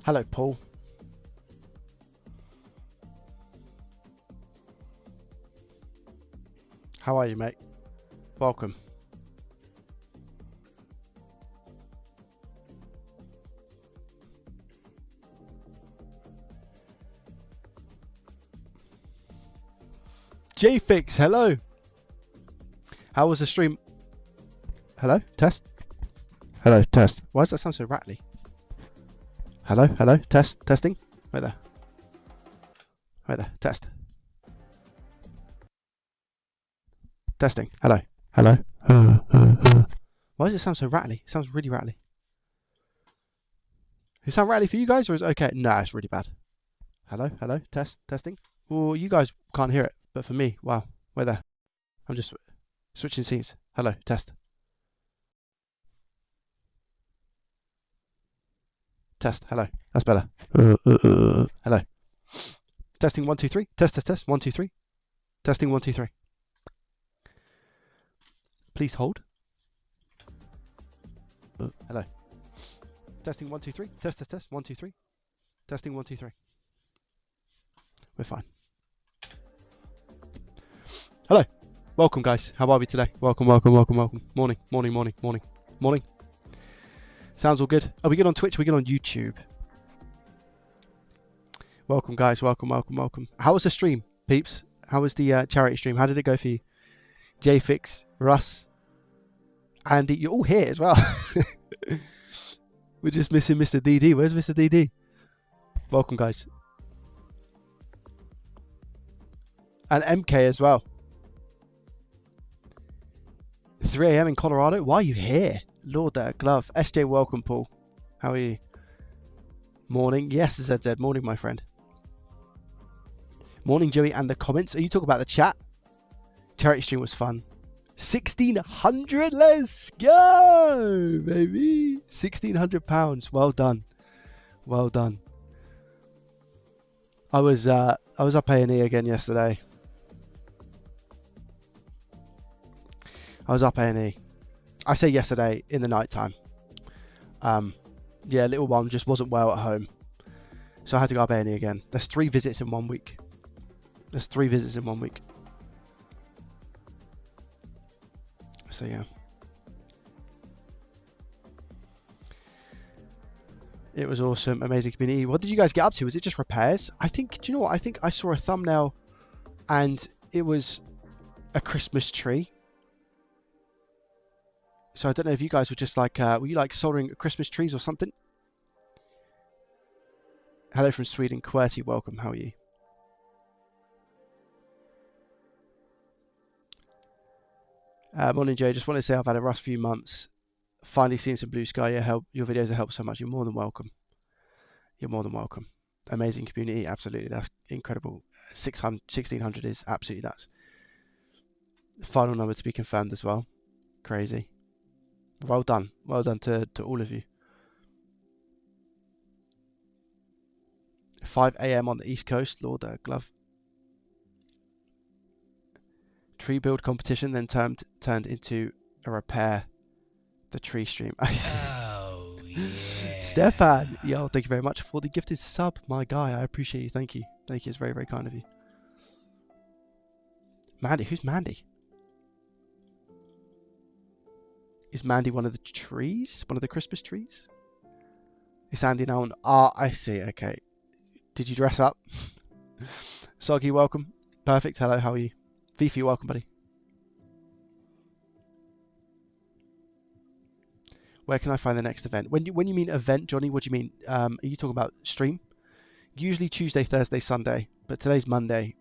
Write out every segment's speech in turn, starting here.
Hello, Paul. How are you, mate? Welcome. J-Fix, hello. How was the stream? Hello, test. Hello, test. Why does that sound so rattly? Hello, hello, test, testing. Right there. Right there, test. Testing. Hello, hello. Why does it sound so rattly? It sounds really rattly. Does it sound rattly for you guys, or is it okay? Nah, it's really bad. Hello, hello, test, testing. Well, you guys can't hear it, but for me, wow. Wait there. I'm just switching scenes. Hello, test. Test. Hello. That's better. Hello. Testing 1 2 3. Test test test 1 2 3. Testing 1 2 3. Please hold. Hello. Testing 1 2 3. Test test test 1 2 3. Testing 1 2 3. We're fine. Hello. Welcome, guys. How are we today? Welcome, welcome, welcome, welcome. Morning, morning, morning, morning, morning. Sounds all good. Are we good on Twitch? Are we good on YouTube? Welcome, guys. Welcome, welcome, welcome. How was the stream, peeps? How was the charity stream? How did it go for you? J-Fix, Russ, Andy. You're all here as well. We're just missing Mr. DD. Where's Mr. DD? Welcome, guys. And MK as well. 3 a.m. in Colorado. Why are you here? Lord, that glove. SJ, welcome, Paul. How are you? Morning. Yes, ZZ. Morning, my friend. Morning, Joey. And the comments. Are you talking about the chat? Charity stream was fun. 1,600. Let's go, baby. £1,600. Well done. Well done. I was up A&E again yesterday. I was up A&E. I say yesterday in the night time. Yeah, little one just wasn't well at home, so I had to go up A&E again. There's 3 visits in 1 week. There's 3 visits in 1 week. So yeah, it was awesome. Amazing community. What did you guys get up to? Was it just repairs? I think. Do you know what? I think I saw a thumbnail, and it was a Christmas tree. So I don't know if you guys were just like, were you like soldering Christmas trees or something? Hello from Sweden, QWERTY, welcome, how are you? Morning, Joe. Just want to say I've had a rough few months. Finally seeing some blue sky. Your videos have helped so much. You're more than welcome. You're more than welcome. Amazing community, absolutely. That's incredible. 1,600 is absolutely nuts. Final number to be confirmed as well. Crazy. Well done. Well done to all of you. 5 a.m. on the East Coast. Lord, glove. Tree build competition then turned into a repair the tree stream. Oh, yeah. Stefan, yo, thank you very much for the gifted sub, my guy. I appreciate you. Thank you. Thank you. It's very, very kind of you. Mandy, who's Mandy? Is Mandy one of the trees? One of the Christmas trees? Is Andy now on? Ah, I see. Okay. Did you dress up? Soggy, welcome. Perfect. Hello, how are you? Fifi, welcome, buddy. Where can I find the next event? When you mean event, Johnny, what do you mean? Are you talking about stream? Usually Tuesday, Thursday, Sunday, but today's Monday.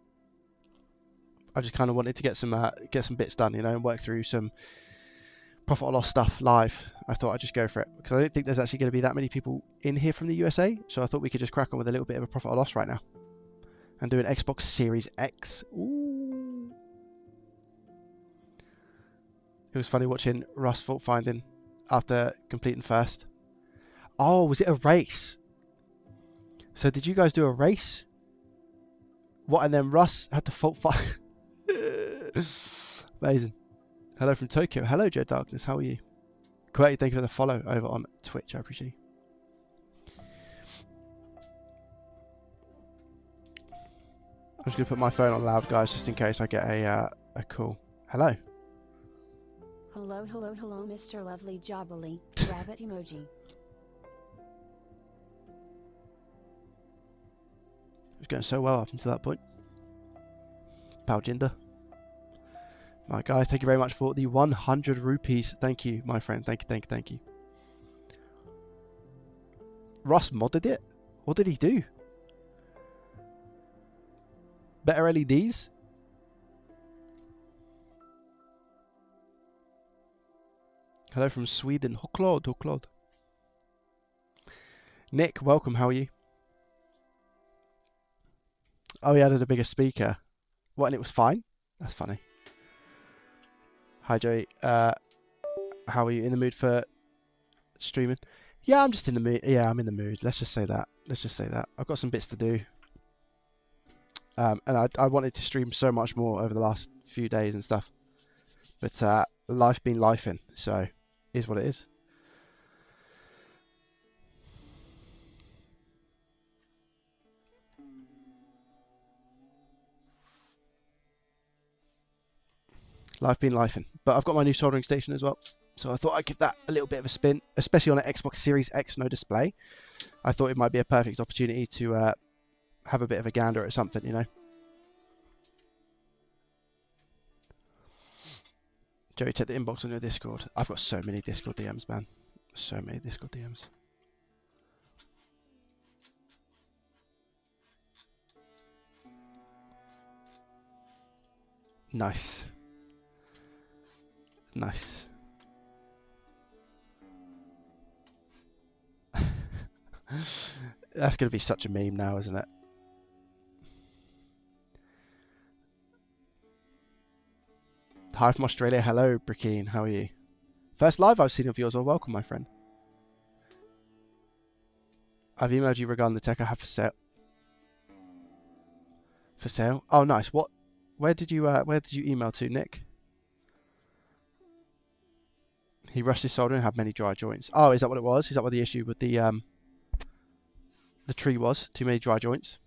I just kind of wanted to get some bits done, you know, and work through some profit or loss stuff live. I thought I'd just go for it because I don't think there's actually going to be that many people in here from the USA, so I thought we could just crack on with a little bit of a profit or loss right now and do an Xbox Series X. Ooh. It was funny watching Russ fault finding after completing first. Oh, was it a race? So did you guys do a race? What, and then Russ had to fault find? Amazing. Hello from Tokyo. Hello, Joe Darkness. How are you? Great. Thank you for the follow over on Twitch. I appreciate you. I'm just going to put my phone on loud, guys, just in case I get a call. Hello. Hello, hello, hello, Mr. Lovely Jobbly. Rabbit emoji. It was going so well up until that point. Paljinder. My guy, thank you very much for the 100 rupees. Thank you, my friend. Thank you, thank you, thank you. Ross modded it? What did he do? Better LEDs? Hello from Sweden. Hoklod, Hoklod. Nick, welcome. How are you? Oh, he added a bigger speaker. What, and it was fine? That's funny. Hi, Joey. How are you? In the mood for streaming? Yeah, I'm just in the mood. Yeah, I'm in the mood. Let's just say that. Let's just say that. I've got some bits to do. And I wanted to stream so much more over the last few days and stuff. But life been lifing, so is what it is. Life been lifing. But I've got my new soldering station as well. So I thought I'd give that a little bit of a spin, especially on an Xbox Series X no display. I thought it might be a perfect opportunity to have a bit of a gander at something, you know. Joey, check the inbox on your Discord. I've got so many Discord DMs, man. So many Discord DMs. Nice. Nice. That's going to be such a meme now, isn't it? Hi from Australia. Hello, Brickeen. How are you? First live I've seen of yours. Well, welcome, my friend. I've emailed you regarding the tech I have for sale. For sale? Oh, nice. What? Where did you email to, Nick? He rushed his soldering and had many dry joints. Oh, is that what it was? Is that what the issue with the tree was? Too many dry joints?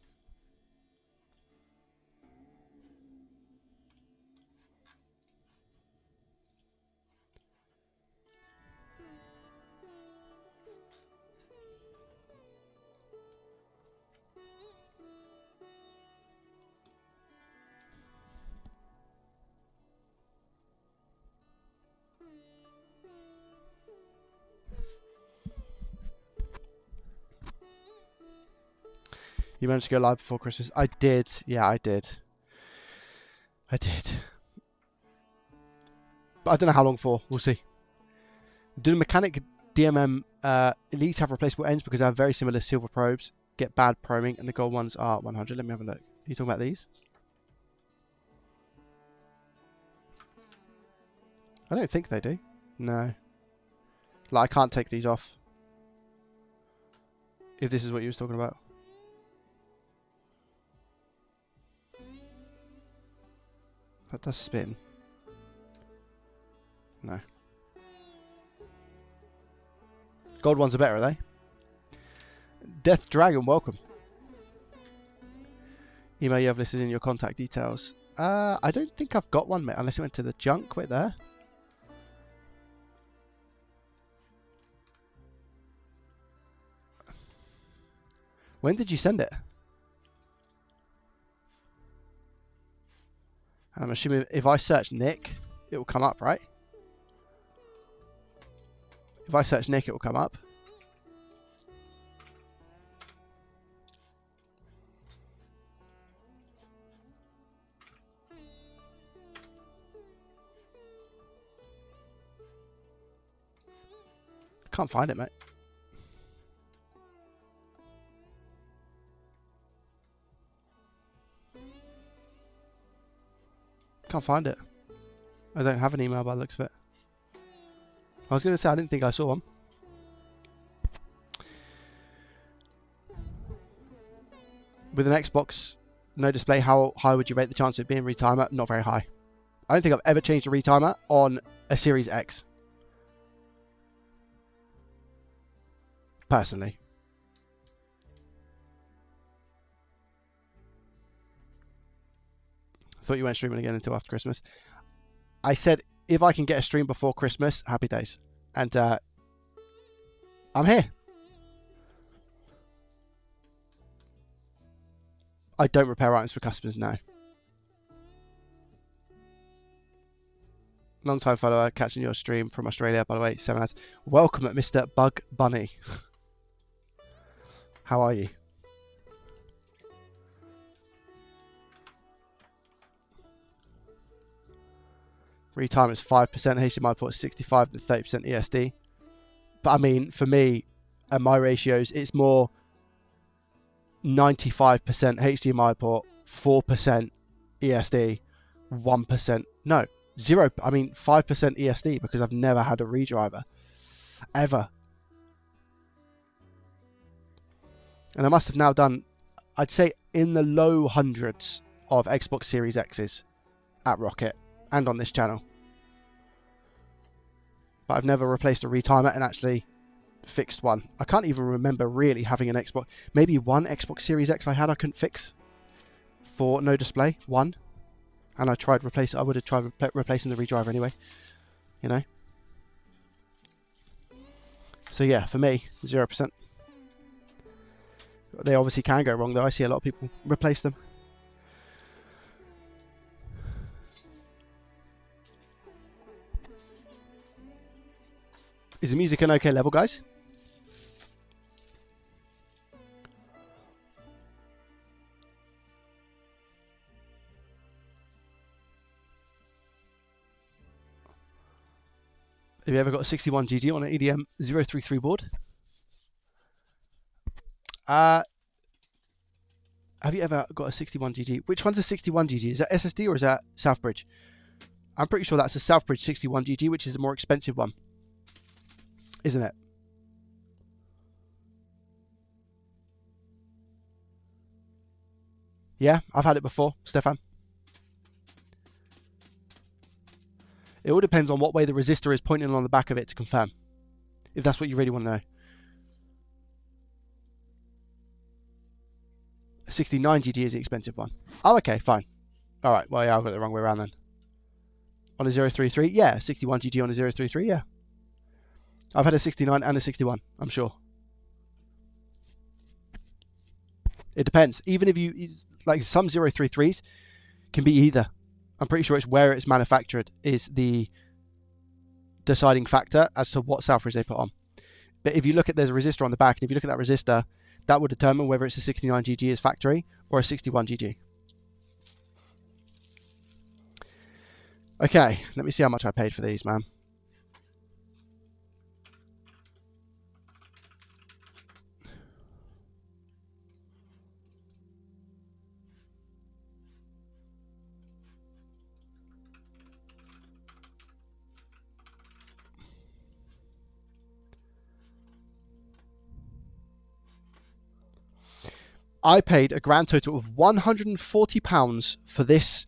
You managed to go live before Christmas? I did. Yeah, I did. I did. But I don't know how long for. We'll see. Do the mechanic DMM elites have replaceable ends because they have very similar silver probes, get bad probing, and the gold ones are 100. Let me have a look. Are you talking about these? I don't think they do. No. Like, I can't take these off. If this is what you was talking about. That does spin. No. Gold ones are better, are they? Death Dragon, welcome. Email you have listed in your contact details. I don't think I've got one, mate, unless it went to the junk. Wait there. When did you send it? I'm assuming if I search Nick, it will come up, right? If I search Nick, it will come up. Can't find it, mate. Can't find it. I don't have an email by the looks of it. I was going to say I didn't think I saw one. With an Xbox no display, how high would you rate the chance of it being retimer? Not very high. I don't think I've ever changed a retimer on a Series X. Personally. thought you weren't streaming again until after Christmas. I said, if I can get a stream before Christmas, happy days. And I'm here. I don't repair items for customers now. Long time follower, catching your stream from Australia, by the way. 7 hours. Welcome, Mr. Bug Bunny. How are you? Retime is 5%, HDMI port is 65 and 30% ESD. But I mean, for me, and my ratios, it's more 95% HDMI port, 4% ESD, 1%, no, 0, I mean 5% ESD, because I've never had a redriver, ever. And I must have now done, I'd say, in the low hundreds of Xbox Series X's at Rocket and on this channel. But I've never replaced a retimer and actually fixed one. I can't even remember really having an Xbox. Maybe one Xbox Series X I had I couldn't fix for no display. One. And I tried replace. I would have tried replacing the redriver anyway. You know. So yeah, for me, 0%. They obviously can go wrong though. I see a lot of people replace them. Is the music an okay level, guys? Have you ever got a 61GG on an EDM 033 board? Have you ever got a 61GG? Which one's a 61GG? Is that SSD or is that Southbridge? I'm pretty sure that's a Southbridge 61GG, which is the more expensive one. Isn't it? Yeah, I've had it before, Stefan. It all depends on what way the resistor is pointing on the back of it to confirm. If that's what you really want to know. A 69GG is the expensive one. Oh, okay, fine. Alright, well, yeah, I've got it the wrong way around then. On a 033? Yeah, 61GG on a 033, yeah. I've had a 69 and a 61, I'm sure. It depends. Even if you, like some 033s can be either. I'm pretty sure it's where it's manufactured is the deciding factor as to what Southbridge they put on. But if you look at, there's a resistor on the back, and if you look at that resistor, that would determine whether it's a 69GG as factory or a 61GG. Okay, let me see how much I paid for these, man. I paid a grand total of £140 for this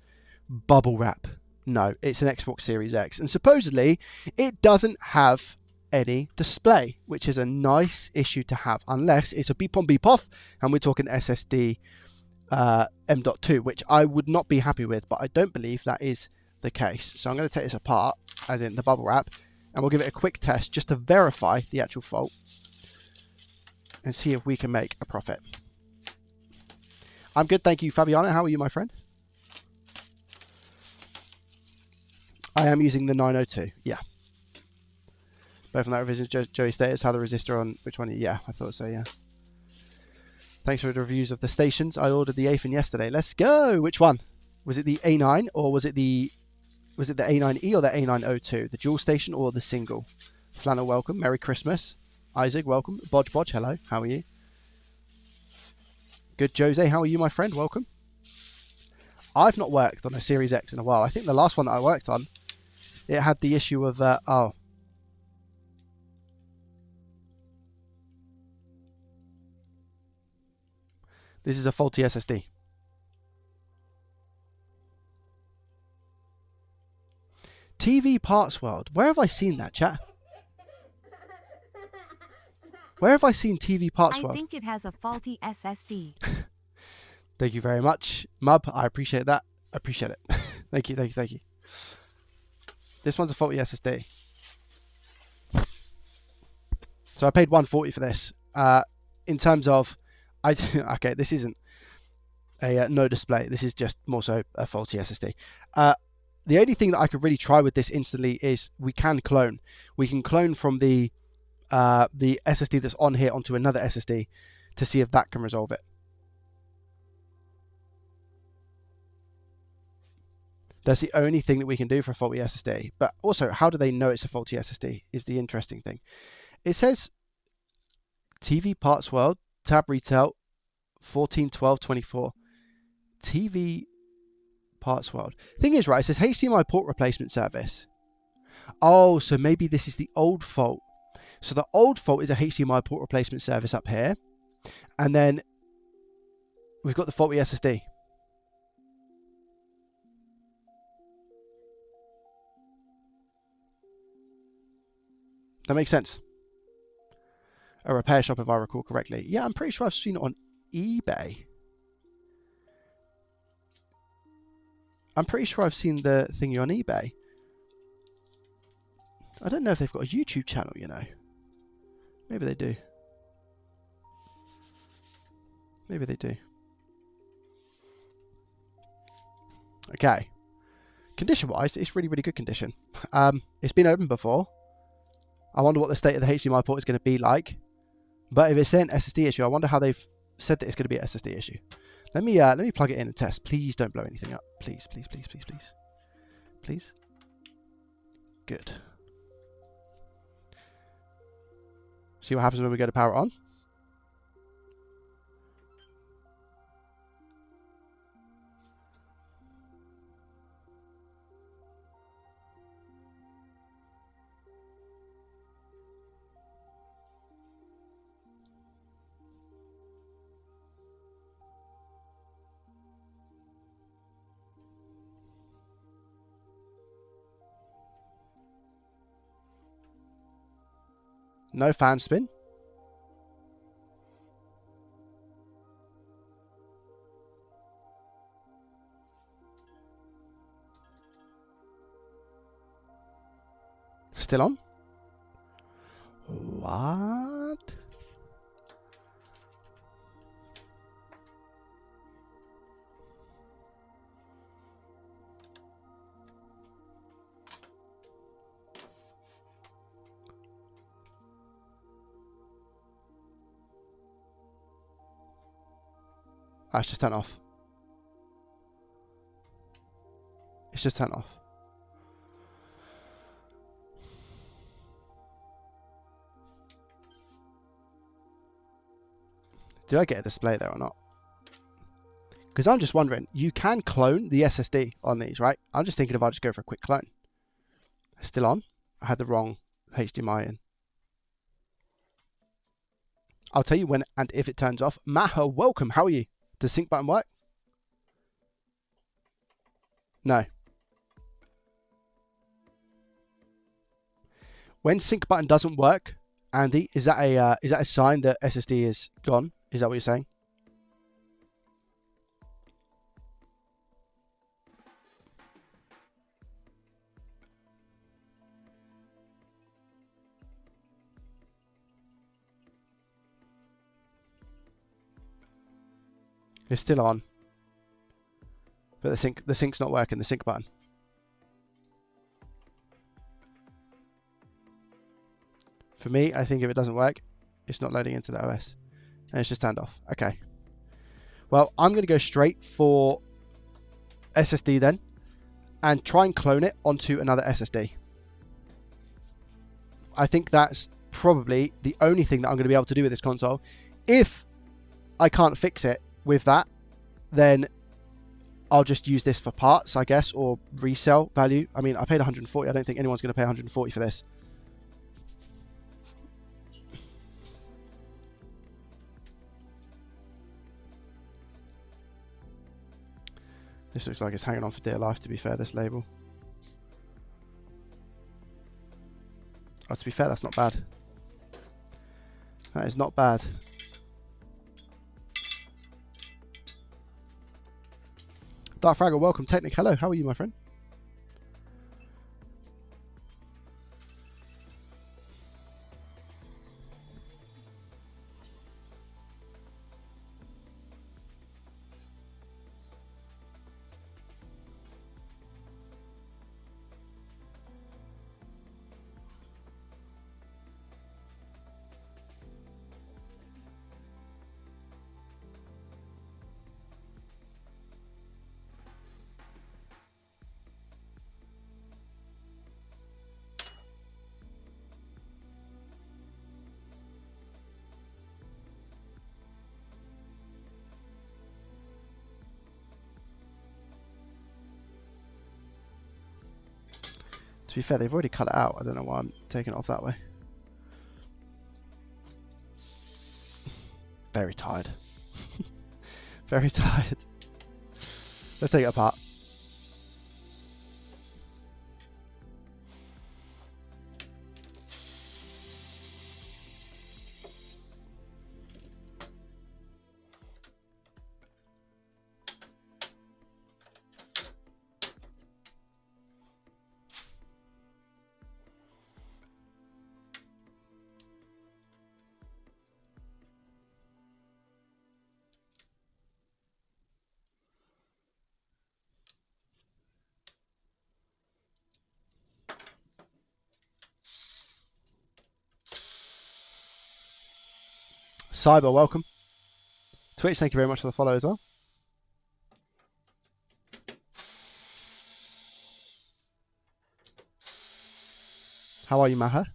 bubble wrap. No, it's an Xbox Series X. And supposedly, it doesn't have any display, which is a nice issue to have, unless it's a beep on beep off, and we're talking SSD M.2, which I would not be happy with, but I don't believe that is the case. So I'm going to take this apart, as in the bubble wrap, and we'll give it a quick test just to verify the actual fault and see if we can make a profit. I'm good, thank you, Fabiana. How are you, my friend? I am using the 902, yeah. Both on that revision, Joey status, how the resistor on, which one? Yeah, I thought so, yeah. Thanks for the reviews of the stations. I ordered the Athen yesterday. Let's go! Which one? Was it the A9 or was it the A9E or the A902? The dual station or the single? Flannel, welcome. Merry Christmas. Isaac, welcome. Bodge Bodge, hello. How are you? Good, Jose. How are you, my friend? Welcome. I've not worked on a Series X in a while. I think the last one that I worked on, it had the issue of, oh. This is a faulty SSD. TV Parts World. Where have I seen that, chat? Where have I seen TV Parts World? I think it has a faulty SSD. Thank you very much, Mub. I appreciate that. Appreciate it. Thank you, thank you, thank you. This one's a faulty SSD. So I paid $140 for this. In terms of, okay, this isn't a no display. This is just more so a faulty SSD. The only thing that I could really try with this instantly is we can clone. We can clone from the SSD that's on here onto another SSD to see if that can resolve it. That's the only thing that we can do for a faulty SSD. But also, how do they know it's a faulty SSD is the interesting thing. It says TV Parts World, tab retail, 14/12/24. TV Parts World. Thing is, right, it says HDMI port replacement service. Oh, so maybe this is the old fault. So the old fault is a HDMI port replacement service up here. And then we've got the faulty SSD. That makes sense. A repair shop, if I recall correctly. Yeah, I'm pretty sure I've seen it on eBay. I'm pretty sure I've seen the thingy on eBay. I don't know if they've got a YouTube channel, you know. Maybe they do. Maybe they do. Okay. Condition-wise, it's really, really good condition. It's been opened before. I wonder what the state of the HDMI port is going to be like. But if it's an SSD issue, I wonder how they've said that it's going to be an SSD issue. Let me plug it in and test. Please don't blow anything up. Please, please, please, please, please. Please. Good. See what happens when we go to power it on. No fan spin. Still on? What? Ah, it's just turned off. It's just turned off. Did I get a display there or not? Because I'm just wondering, you can clone the SSD on these, right? I'm just thinking if I just go for a quick clone. Still on? I had the wrong HDMI in. I'll tell you when and if it turns off. Maha, welcome. How are you? Does sync button work? No. When sync button doesn't work, Andy, is that a sign that SSD is gone? Is that what you're saying? It's still on, but the sync's not working. The sync button. For me, I think if it doesn't work, it's not loading into the OS, and it's just turned off. Okay. Well, I'm going to go straight for SSD then, and try and clone it onto another SSD. I think that's probably the only thing that I'm going to be able to do with this console. If I can't fix it with that, then I'll just use this for parts, I guess, or resell value. I mean, I paid 140. I don't think anyone's going to pay 140 for this. This looks like it's hanging on for dear life, to be fair, this label. Oh, to be fair, that's not bad. That is not bad. Dark Fraggle, welcome. Technic, hello. How are you, my friend? To be fair, they've already cut it out. I don't know why I'm taking it off that way. Very tired. Very tired. Let's take it apart. Cyber, welcome. Twitch, thank you very much for the follow as well. How are you, Maha?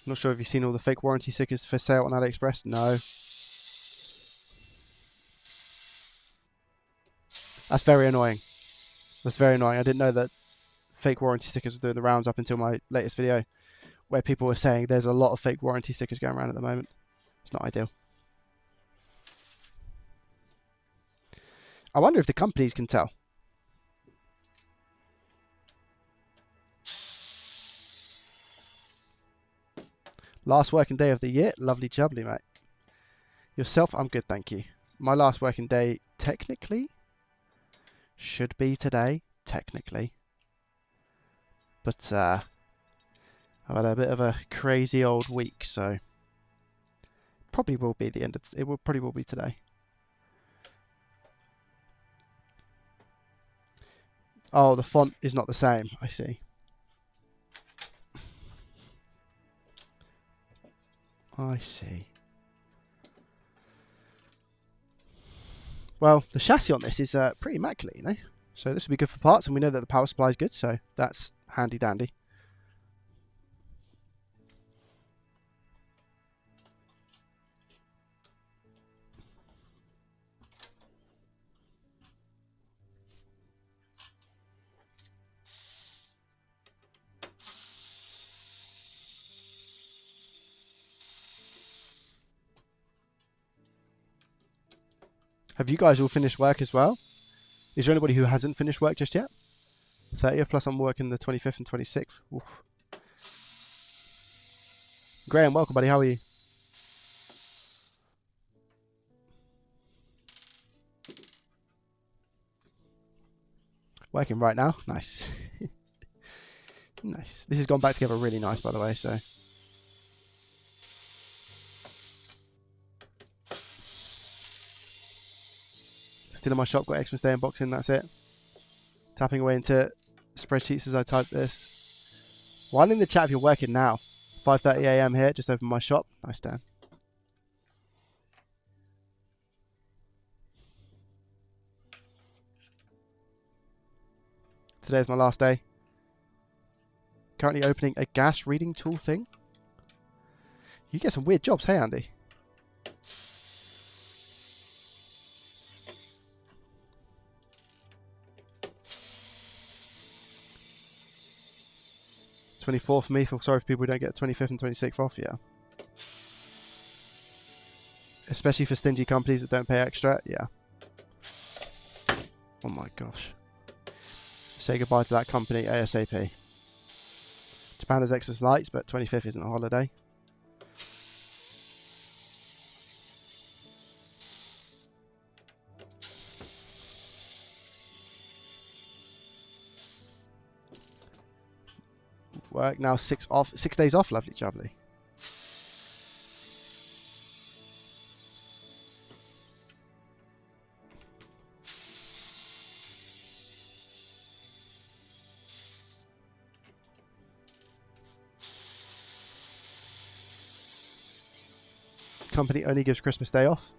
Not sure if you've seen all the fake warranty stickers for sale on AliExpress. No. That's very annoying. That's very annoying. I didn't know that fake warranty stickers were doing the rounds up until my latest video, where people were saying there's a lot of fake warranty stickers going around at the moment. It's not ideal. I wonder if the companies can tell. Last working day of the year. Lovely jubbly, mate. Yourself? I'm good, thank you. My last working day, technically, should be today, technically. But I've had a bit of a crazy old week, so probably will be the end of it. Will probably will be today. Oh, the font is not the same. I see. I see. Well, the chassis on this is pretty immaculate, you know. So this will be good for parts, and we know that the power supply is good, so that's handy dandy. Have you guys all finished work as well? Is there anybody who hasn't finished work just yet? 30th, plus I'm working the 25th and 26th. Oof. Graham, welcome, buddy. How are you? Working right now. Nice. Nice. This has gone back together really nice, by the way, so. Still in my shop, got Xmas Day unboxing, that's it. Tapping away into spreadsheets as I type this. While in the chat if you're working now. 5:30 AM here, just opened my shop. Nice, Dan. Today's my last day. Currently opening a gas reading tool thing. You get some weird jobs, hey Andy? 24 for me. Feel sorry for people who don't get 25th and 26th off, yeah. Especially for stingy companies that don't pay extra, yeah. Oh my gosh. Say goodbye to that company ASAP. Japan has extra flights, but 25th isn't a holiday. Work now 6 days off, lovely jubbly. Company only gives Christmas Day off.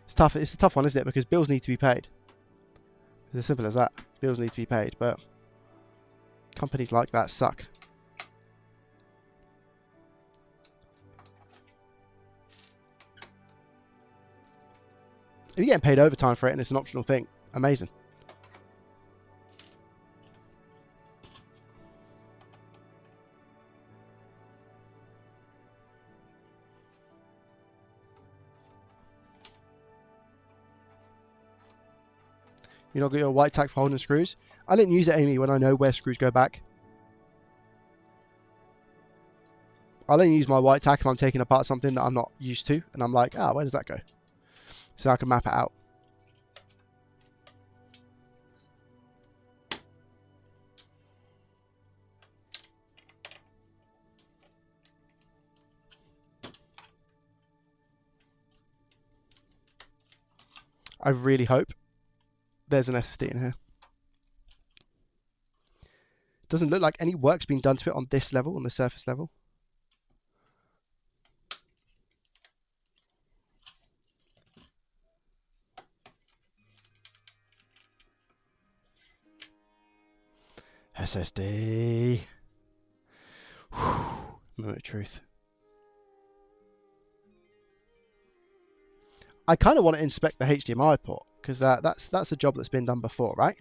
It's tough. It's a tough one, isn't it? Because bills need to be paid. It's as simple as that. Bills need to be paid, but companies like that suck. If you're getting paid overtime for it and it's an optional thing, amazing. You not got your white tack for holding screws? I didn't use it, Amy, when I know where screws go back. I'll only use my white tack if I'm taking apart something that I'm not used to, and I'm like, where does that go? So I can map it out. I really hope there's an SSD in here. Doesn't look like any work's been done to it on this level, on the surface level. SSD. Moment of truth. I kind of want to inspect the HDMI port because that's a job that's been done before, right?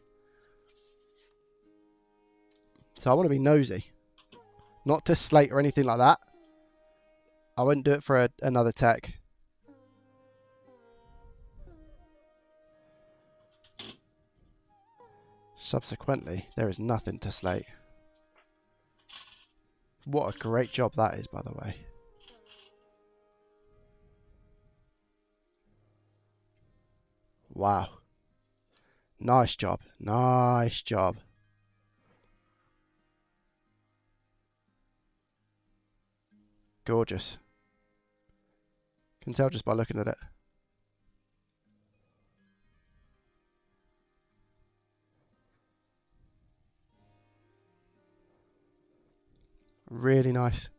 So I want to be nosy, not to slate or anything like that. I wouldn't do it for another tech. Subsequently, there is nothing to slate. What a great job that is, by the way. Wow. Nice job. Nice job. Gorgeous. Can tell just by looking at it. Really nice.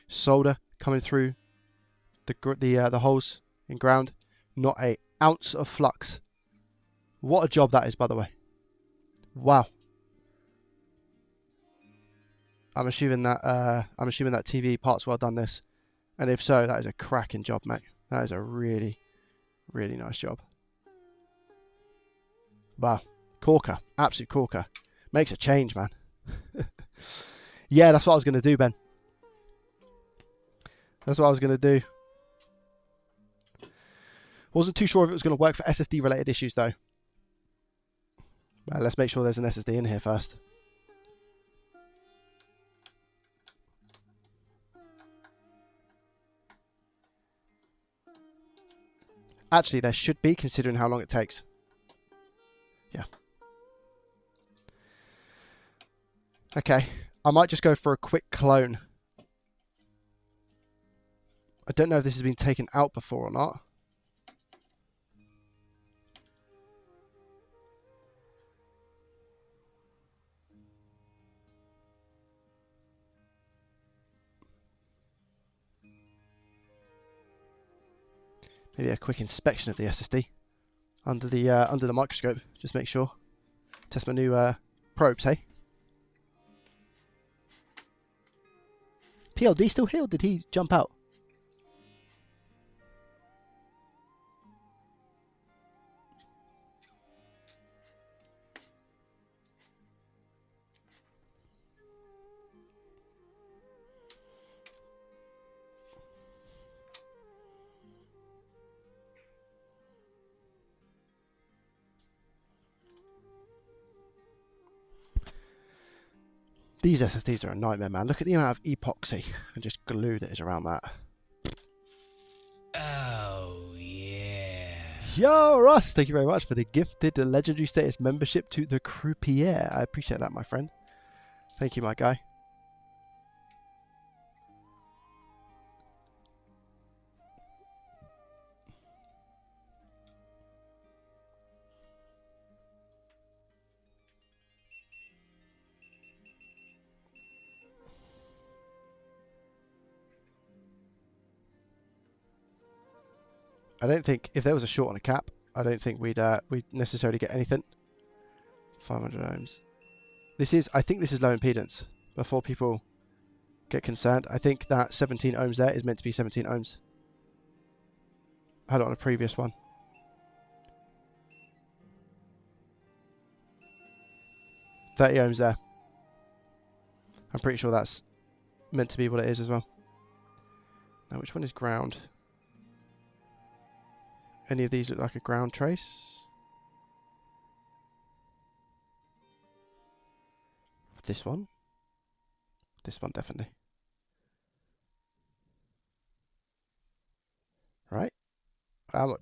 Solder coming through the holes in ground. Not an ounce of flux. What a job that is, by the way. Wow. I'm assuming that TV part's well done this, and if so, that is a cracking job, mate. That is a really, really nice job. Wow, corker, absolute corker. Makes a change, man. Yeah, that's what I was gonna do, Ben. That's what I was gonna do. Wasn't too sure if it was gonna work for SSD related issues though. Let's make sure there's an SSD in here first. Actually, there should be, considering how long it takes. Yeah. Okay. I might just go for a quick clone. I don't know if this has been taken out before or not. Maybe a quick inspection of the SSD under the microscope. Just make sure. Test my new probes, hey? PLD still here, or did he jump out? These SSDs are a nightmare, man. Look at the amount of epoxy and just glue that is around that. Oh, yeah. Yo, Ross, thank you very much for the gifted legendary status membership to the Croupier. I appreciate that, my friend. Thank you, my guy. I don't think if there was a short on a cap, I don't think we'd necessarily get anything. 500 ohms. This is, I think this is low impedance. Before people get concerned, I think that 17 ohms there is meant to be 17 ohms. I had it on a previous one. $30 ohms there. I'm pretty sure that's meant to be what it is as well. Now, which one is ground? Any of these look like a ground trace? This one? This one definitely. Right?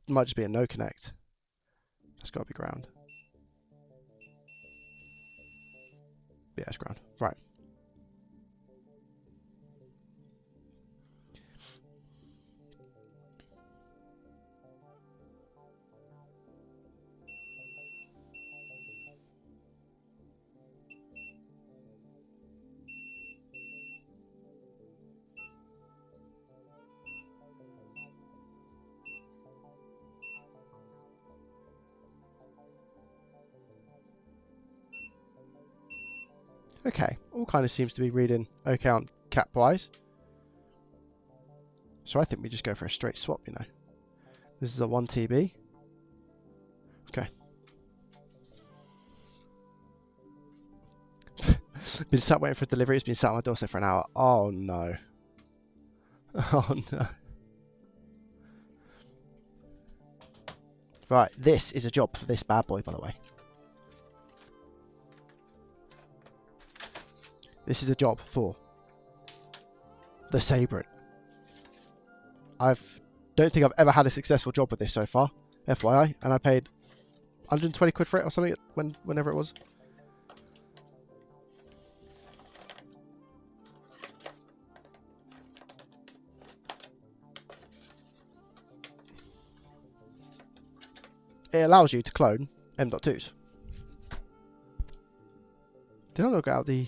Might just be a no connect. That's got to be ground. Yeah, it's ground. Right. Okay, all kind of seems to be reading okay on cap-wise. So I think we just go for a straight swap, you know. This is a 1 TB. Okay. Been sat waiting for delivery. It's been sat on my doorstep for an hour. Oh, no. Oh, no. Right, this is a job for this bad boy, by the way. This is a job for the Sabrin. Don't think I've ever had a successful job with this so far, FYI, and I paid 120 quid for it or something whenever it was. It allows you to clone M.2s. Did I look out the...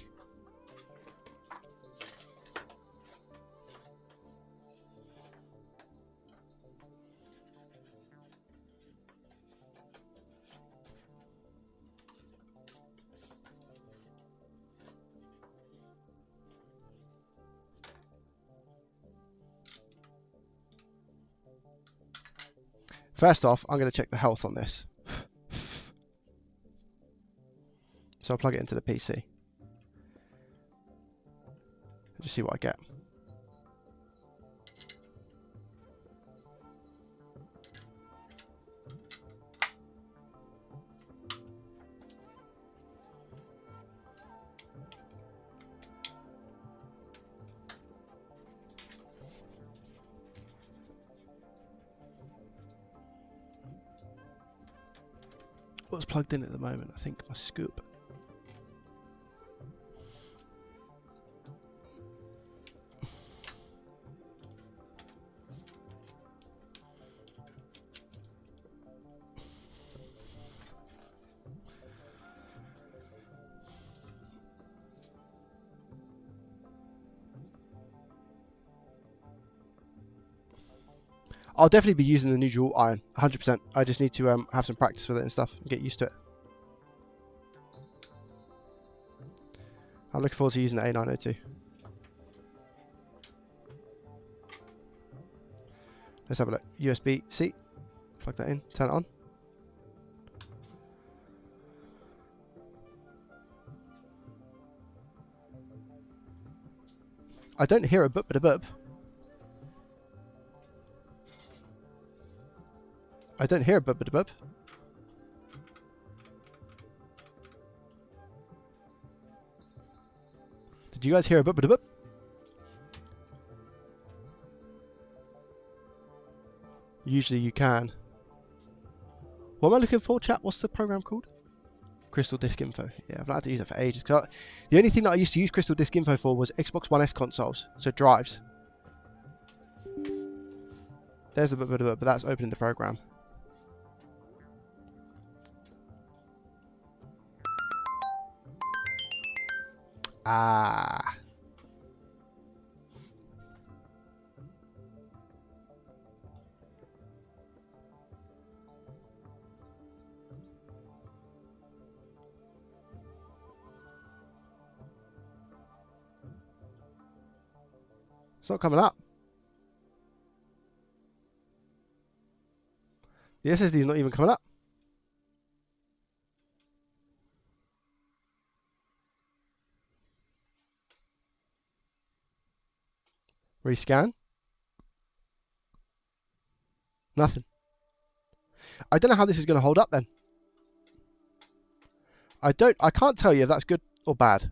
First off, I'm going to check the health on this. So I'll plug it into the PC. Just see what I get. What's plugged in at the moment? I think my scoop. I'll definitely be using the new dual iron, 100%. I just need to have some practice with it and stuff and get used to it. I'm looking forward to using the A902. Let's have a look. USB-C. Plug that in. Turn it on. I don't hear a boop-a-da-boop. I don't hear a boop-a-da-boop. Did you guys hear a boop boop boop? Usually you can. What am I looking for, chat? What's the program called? Crystal Disk Info. Yeah, I've not had to use it for ages. The only thing that I used to use Crystal Disk Info for was Xbox One S consoles, so drives. There's a bit, but that's opening the program. Ah. It's not coming up. The SSD is not even coming up. Rescan. Nothing. I don't know how this is going to hold up then. I can't tell you if that's good or bad.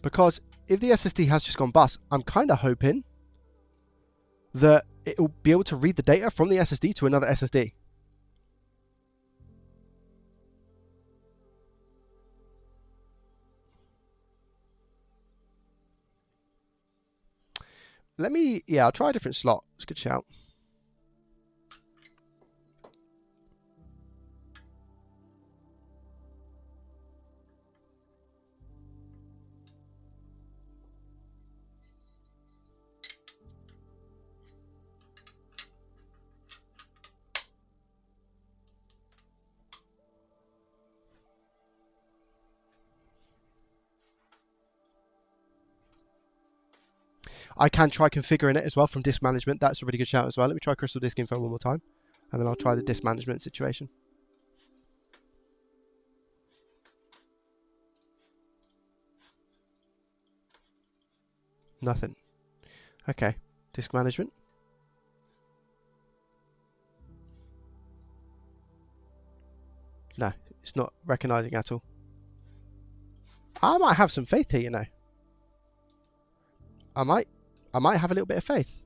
Because if the SSD has just gone bust, I'm kind of hoping that it will be able to read the data from the SSD to another SSD. I'll try a different slot. It's a good shout. I can try configuring it as well from disk management. That's a really good shout as well. Let me try Crystal Disk Info one more time, and then I'll try the disk management situation. Nothing. Okay. Disk management. No, it's not recognizing at all. I might have some faith here, you know. I might have a little bit of faith.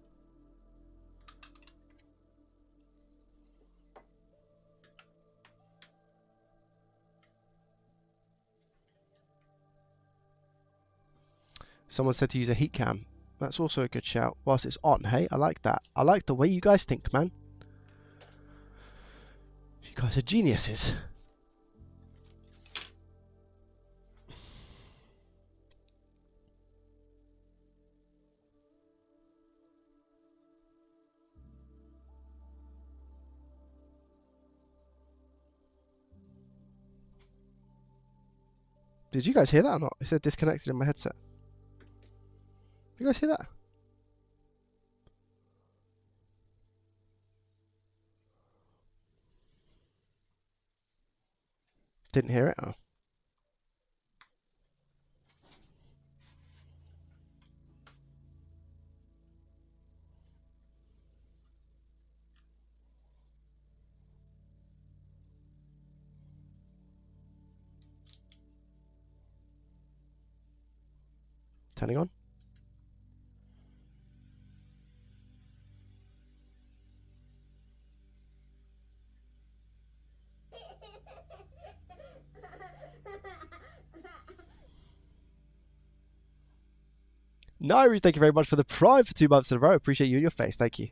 Someone said to use a heat cam. That's also a good shout. Whilst it's on, hey, I like that. I like the way you guys think, man. You guys are geniuses. Did you guys hear that or not? It said disconnected in my headset. You guys hear that? Didn't hear it? Oh. Turning on. Nairi, thank you very much for the Prime for 2 months in a row. Appreciate you and your face. Thank you.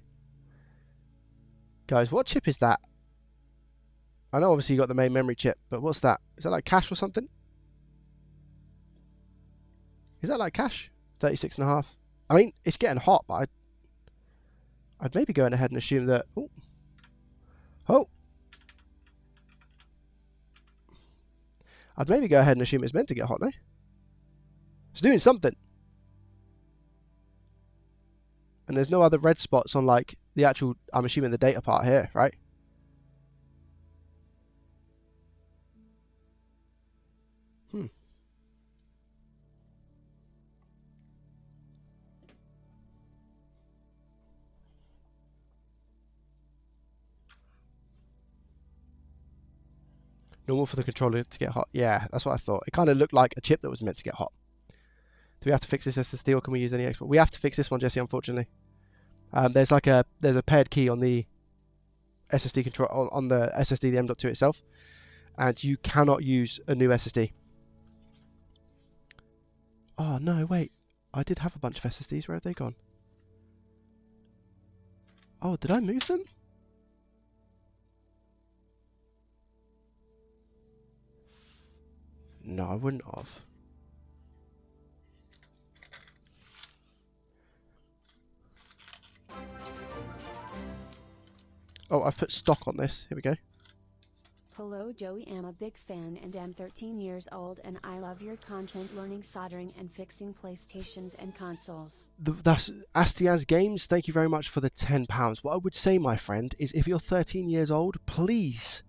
Guys, what chip is that? I know obviously you got the main memory chip, but what's that? Is that like cache or something? Is that like cache? 36.5. I mean, it's getting hot, but I'd maybe go ahead and assume that... Oh! I'd maybe go ahead and assume it's meant to get hot, no? It's doing something. And there's no other red spots on, like, the actual, I'm assuming, the data part here, right? Normal for the controller to get hot. Yeah, that's what I thought. It kind of looked like a chip that was meant to get hot. Do we have to fix this SSD or can we use any export? We have to fix this one, Jesse, unfortunately. There's a paired key on the SSD control on the SSD, the M.2 itself, and you cannot use a new SSD. Oh no, wait. I did have a bunch of SSDs. Where have they gone? Oh, did I move them? No, I wouldn't have. Oh, I've put stock on this. Here we go. Hello Joey, I'm a big fan and am 13 years old and I love your content learning soldering and fixing PlayStations and consoles. That's Astiaz Games. Thank you very much for the £10. What I would say, my friend, is if you're 13 years old, please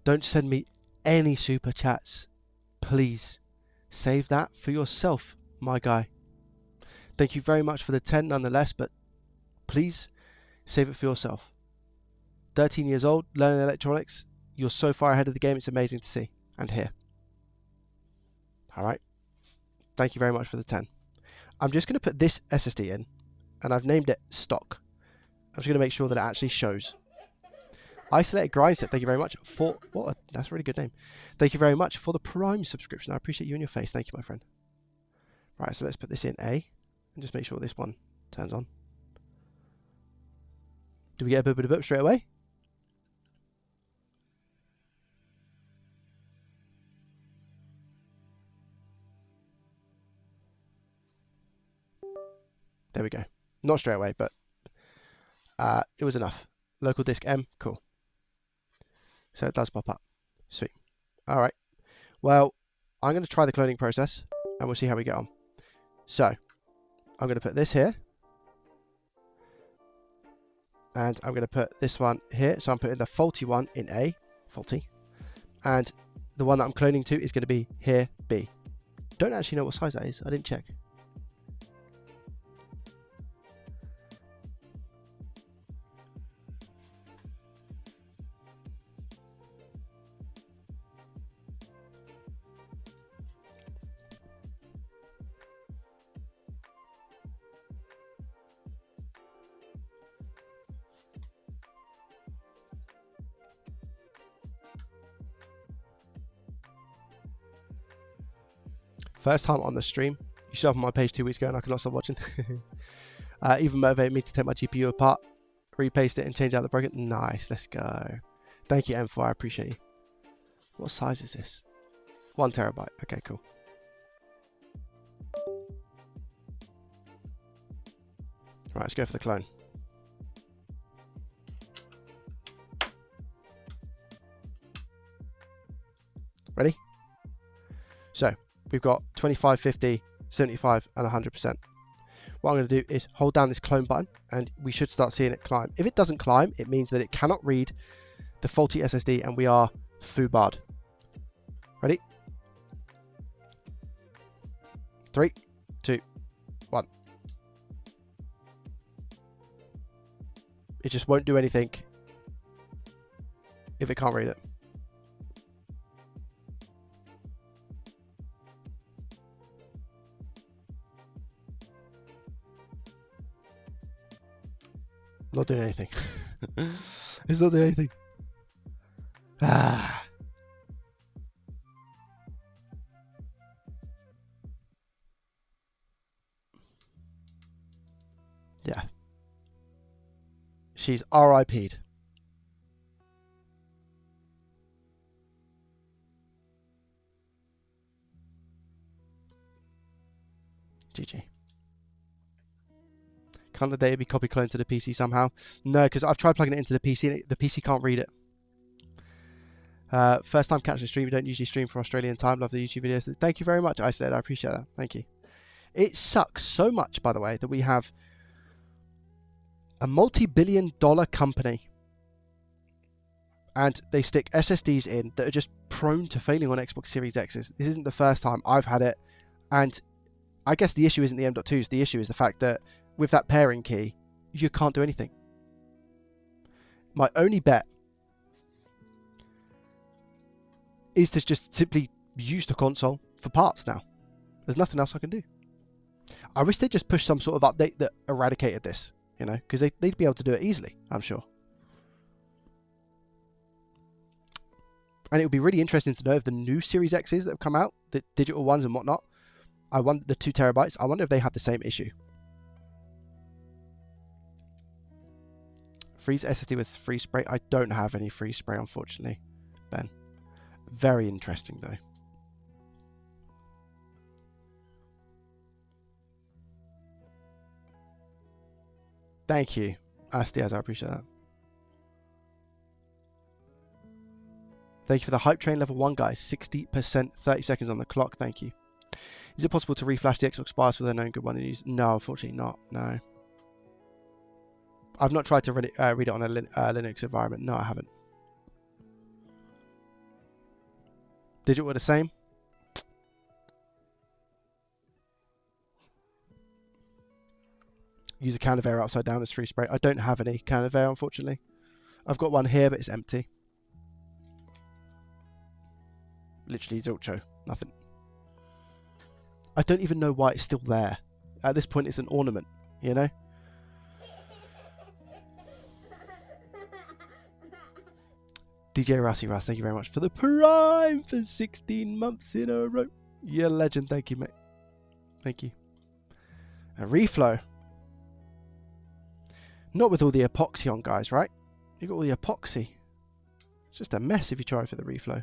don't send me any super chats. Please save that for yourself, my guy. Thank you very much for the 10 nonetheless, but please save it for yourself. 13 years old, learning electronics. You're so far ahead of the game, it's amazing to see and hear. Alright. Thank you very much for the 10. I'm just going to put this SSD in, and I've named it stock. I'm just going to make sure that it actually shows. Isolated Grindset, thank you very much for... that's a really good name. Thank you very much for the Prime subscription. I appreciate you and your face. Thank you, my friend. Right, so let's put this in A, and just make sure this one turns on. Do we get a bit straight away? There we go. Not straight away, but it was enough. Local disk M, cool. So it does pop up. Sweet. All right. Well, I'm going to try the cloning process, and we'll see how we get on. So, I'm going to put this here. And I'm going to put this one here. So I'm putting the faulty one in A. Faulty. And the one that I'm cloning to is going to be here, B. Don't actually know what size that is. I didn't check. First time on the stream. You showed up on my page 2 weeks ago and I could not stop watching. Even motivated me to take my GPU apart, repaste it and change out the broken. Nice, let's go. Thank you, M4, I appreciate you. What size is this? 1 terabyte. Okay, cool. Right, let's go for the clone. Ready? So, we've got 25, 50, 75 and 100%. What I'm going to do is hold down this clone button and we should start seeing it climb. If it doesn't climb, it means that it cannot read the faulty SSD and we are foobarred. Ready? 3, 2, 1. It just won't do anything if it can't read it. Not doing anything. It's not doing anything. Ah. Yeah. She's RIP'd. GG. Can't the data be copy cloned to the PC somehow? No, because I've tried plugging it into the PC and the PC can't read it. First time catching a stream. You don't usually stream for Australian time. Love the YouTube videos. Thank you very much, Iceland. I appreciate that. Thank you. It sucks so much, by the way, that we have a multi-billion-dollar company and they stick SSDs in that are just prone to failing on Xbox Series X's. This isn't the first time I've had it, and I guess the issue isn't the M.2s. The issue is the fact that with that pairing key, you can't do anything. My only bet is to just simply use the console for parts now. There's nothing else I can do. I wish they'd just push some sort of update that eradicated this, you know, because they'd be able to do it easily, I'm sure. And it would be really interesting to know if the new Series X's that have come out, the digital ones and whatnot, I wonder, the 2 terabytes, I wonder if they have the same issue. Freeze SSD with freeze spray. I don't have any freeze spray, unfortunately, Ben. Very interesting, though. Thank you, Diaz, I appreciate that. Thank you for the hype train level 1, guys. 60%, 30 seconds on the clock. Thank you. Is it possible to reflash the Xbox BIOS with a known good one to use? No, unfortunately not. No. I've not tried to read it on a Linux environment. No, I haven't. Digital were the same. Use a can of air upside down as free spray. I don't have any can of air, unfortunately. I've got one here, but it's empty. Literally zilcho. Nothing. I don't even know why it's still there. At this point, it's an ornament, you know? DJ Rossi Russ, thank you very much for the Prime for 16 months in a row. You're a legend. Thank you, mate. Thank you. A reflow. Not with all the epoxy on, guys, right? You got all the epoxy. It's just a mess if you try for the reflow.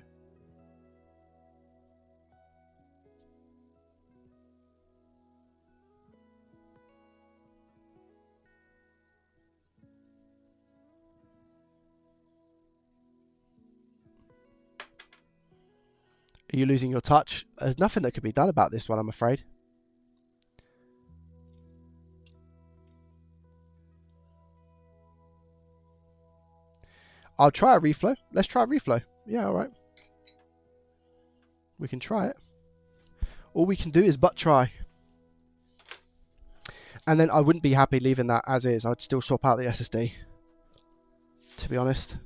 Are you losing your touch? There's nothing that could be done about this one, I'm afraid. I'll try a reflow. Let's try a reflow. Yeah, all right. We can try it. All we can do is but try. And then I wouldn't be happy leaving that as is. I'd still swap out the SSD, to be honest.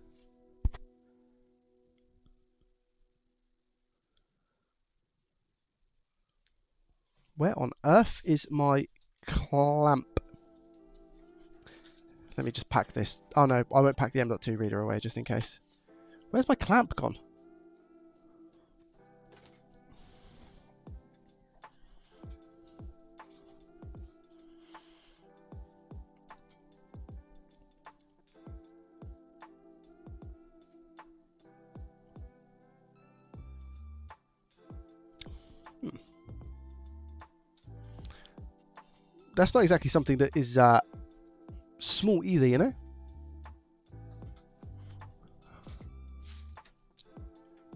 Where on earth is my clamp? Let me just pack this. Oh no, I won't pack the M.2 reader away just in case. Where's my clamp gone? That's not exactly something that is small either, you know?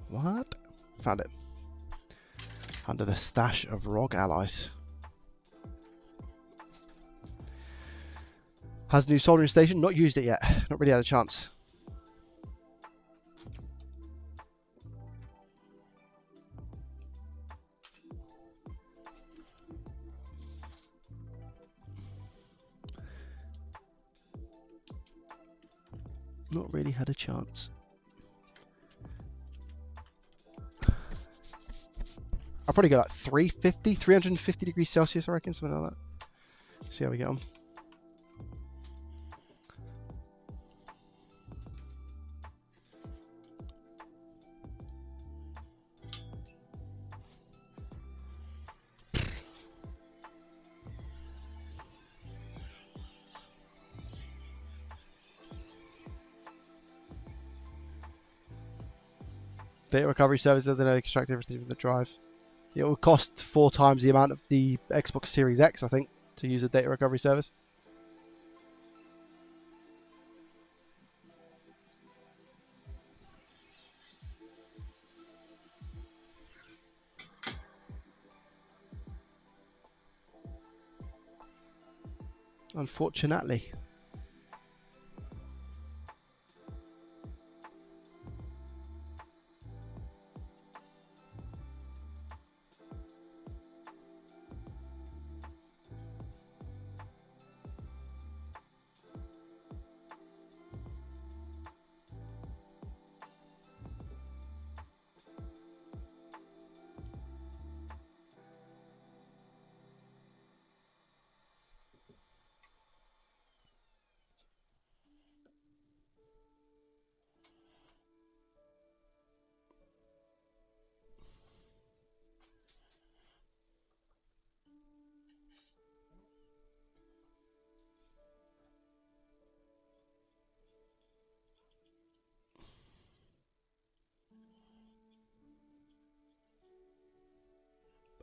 What? Found it. Under the stash of ROG allies. Has a new soldering station. Not used it yet. Not really had a chance. Not really had a chance. I'll probably go like 350 degrees Celsius, I reckon, something like that. See how we get on. Data recovery service, then they extract everything from the drive. It will cost 4 times the amount of the Xbox Series X, I think, to use a data recovery service. Unfortunately.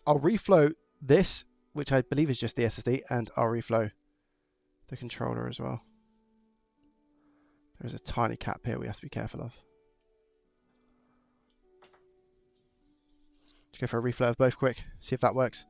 I'll reflow this, which I believe is just the SSD, and I'll reflow the controller as well. There's a tiny cap here we have to be careful of. Let's go for a reflow of both quick, see if that works.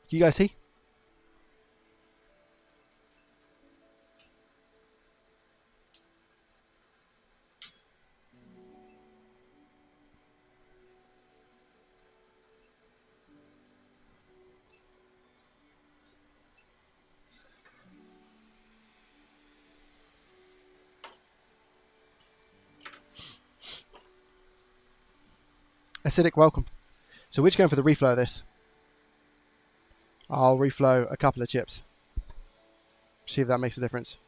You guys see? Acidic, welcome. So we're just going for the reflow of this. I'll reflow a couple of chips. See if that makes a difference.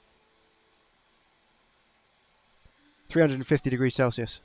350 degrees Celsius.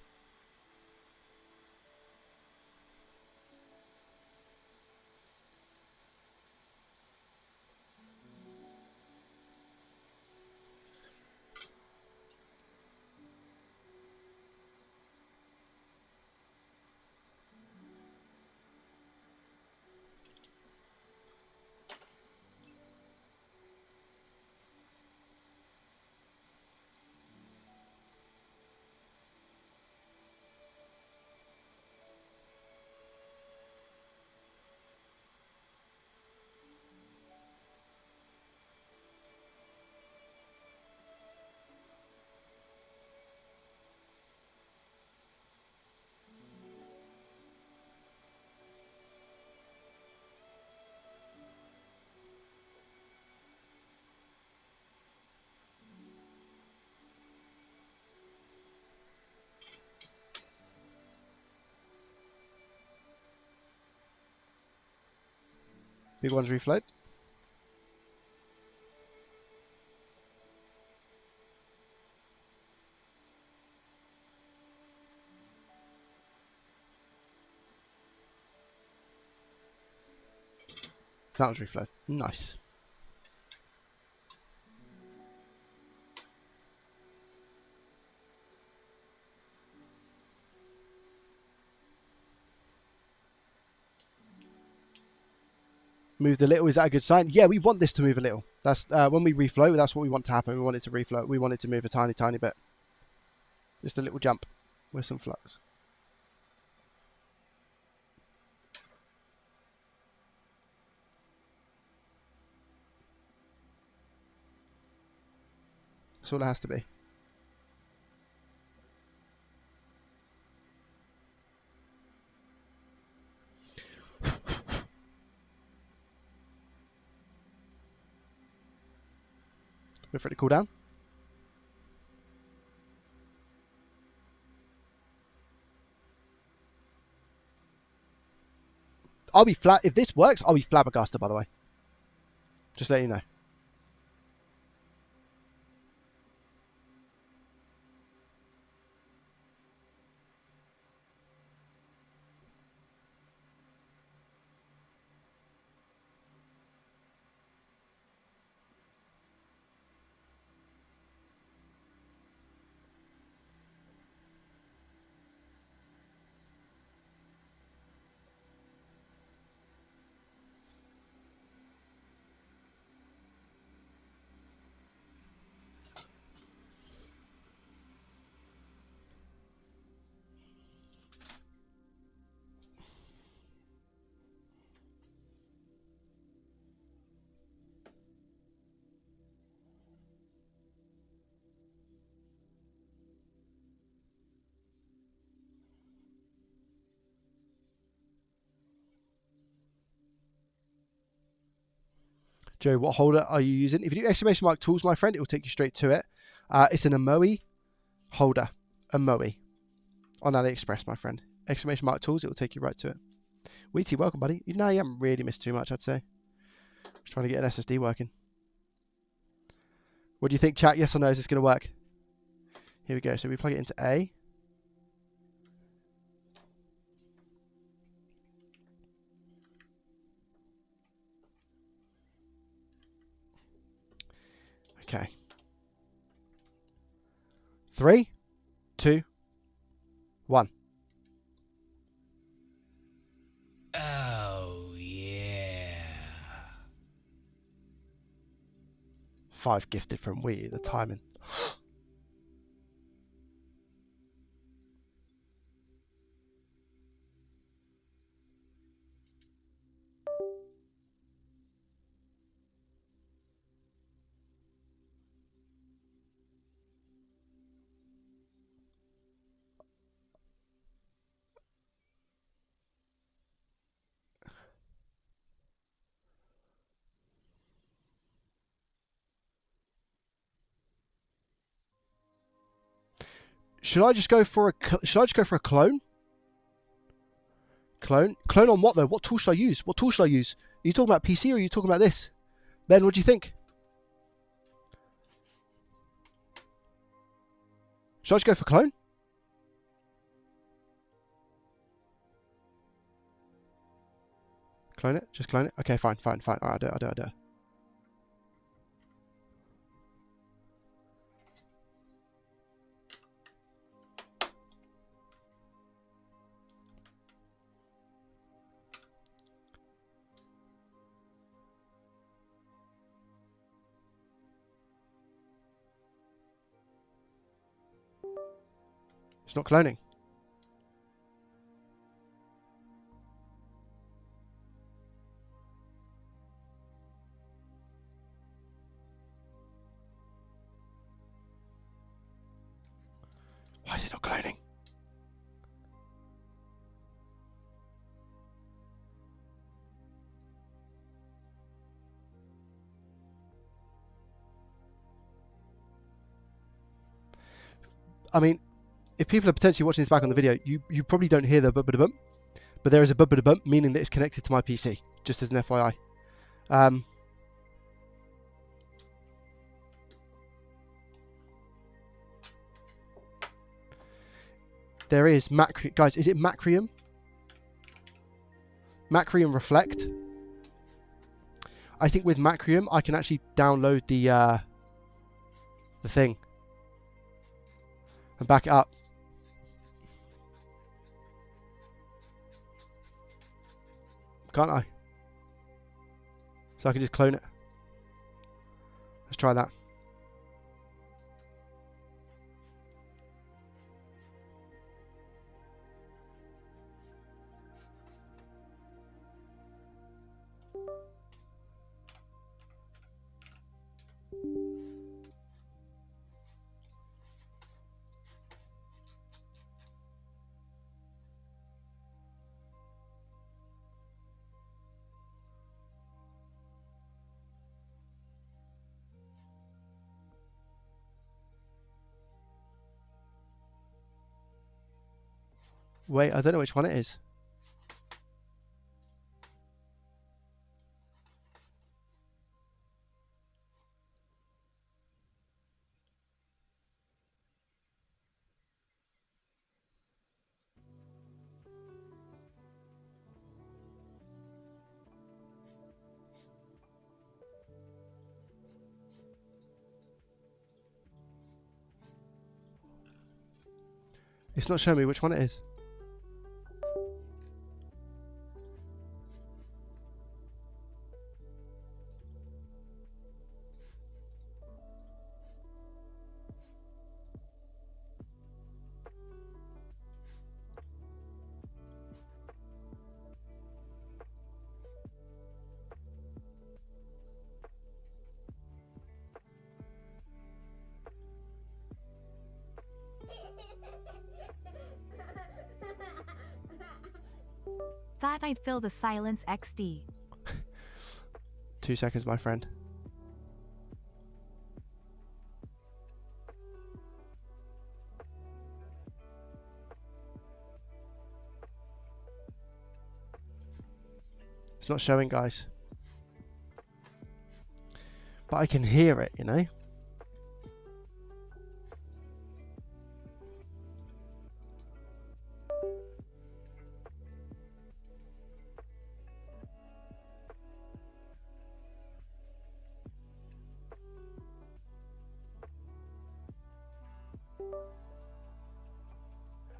Big one's reflowed. That one's reflowed. Nice. Move the little, is that a good sign? Yeah, we want this to move a little. That's when we reflow, that's what we want to happen. We want it to reflow. We want it to move a tiny, tiny bit. Just a little jump with some flux. That's all it has to be. Wait for it to cool down. I'll be flat. If this works, I'll be flabbergasted, by the way. Just let you know. Joe, what holder are you using? If you do exclamation mark tools, my friend, it will take you straight to it. It's an Amoe holder. Amoe. On AliExpress, my friend. Exclamation mark tools, it will take you right to it. Wheaty, welcome, buddy. You know, you haven't really missed too much, I'd say. Just trying to get an SSD working. What do you think, chat? Yes or no? Is this going to work? Here we go. So we plug it into A. Okay. 3, 2, 1. Oh, yeah. 5 gifted from Wheaty. The timing. Should I just go for a clone? Clone on what though? What tool should I use? What tool should I use? Are you talking about PC or are you talking about this? Ben, what do you think? Should I just go for clone? Clone it? Just clone it? Okay, fine. Alright, I'll do it. It's not cloning. Why is it not cloning? I mean, if people are potentially watching this back on the video, you probably don't hear the bump, but there is a bump, meaning that it's connected to my PC, just as an FYI. There is Macrium. Guys, is it Macrium? Macrium Reflect. I think with Macrium, I can actually download the thing and back it up. Can't I? So I can just clone it. Let's try that. Wait, I don't know which one it is. It's not showing me which one it is. Thought I'd fill the silence XD. 2 seconds, my friend. It's not showing, guys. But I can hear it, you know?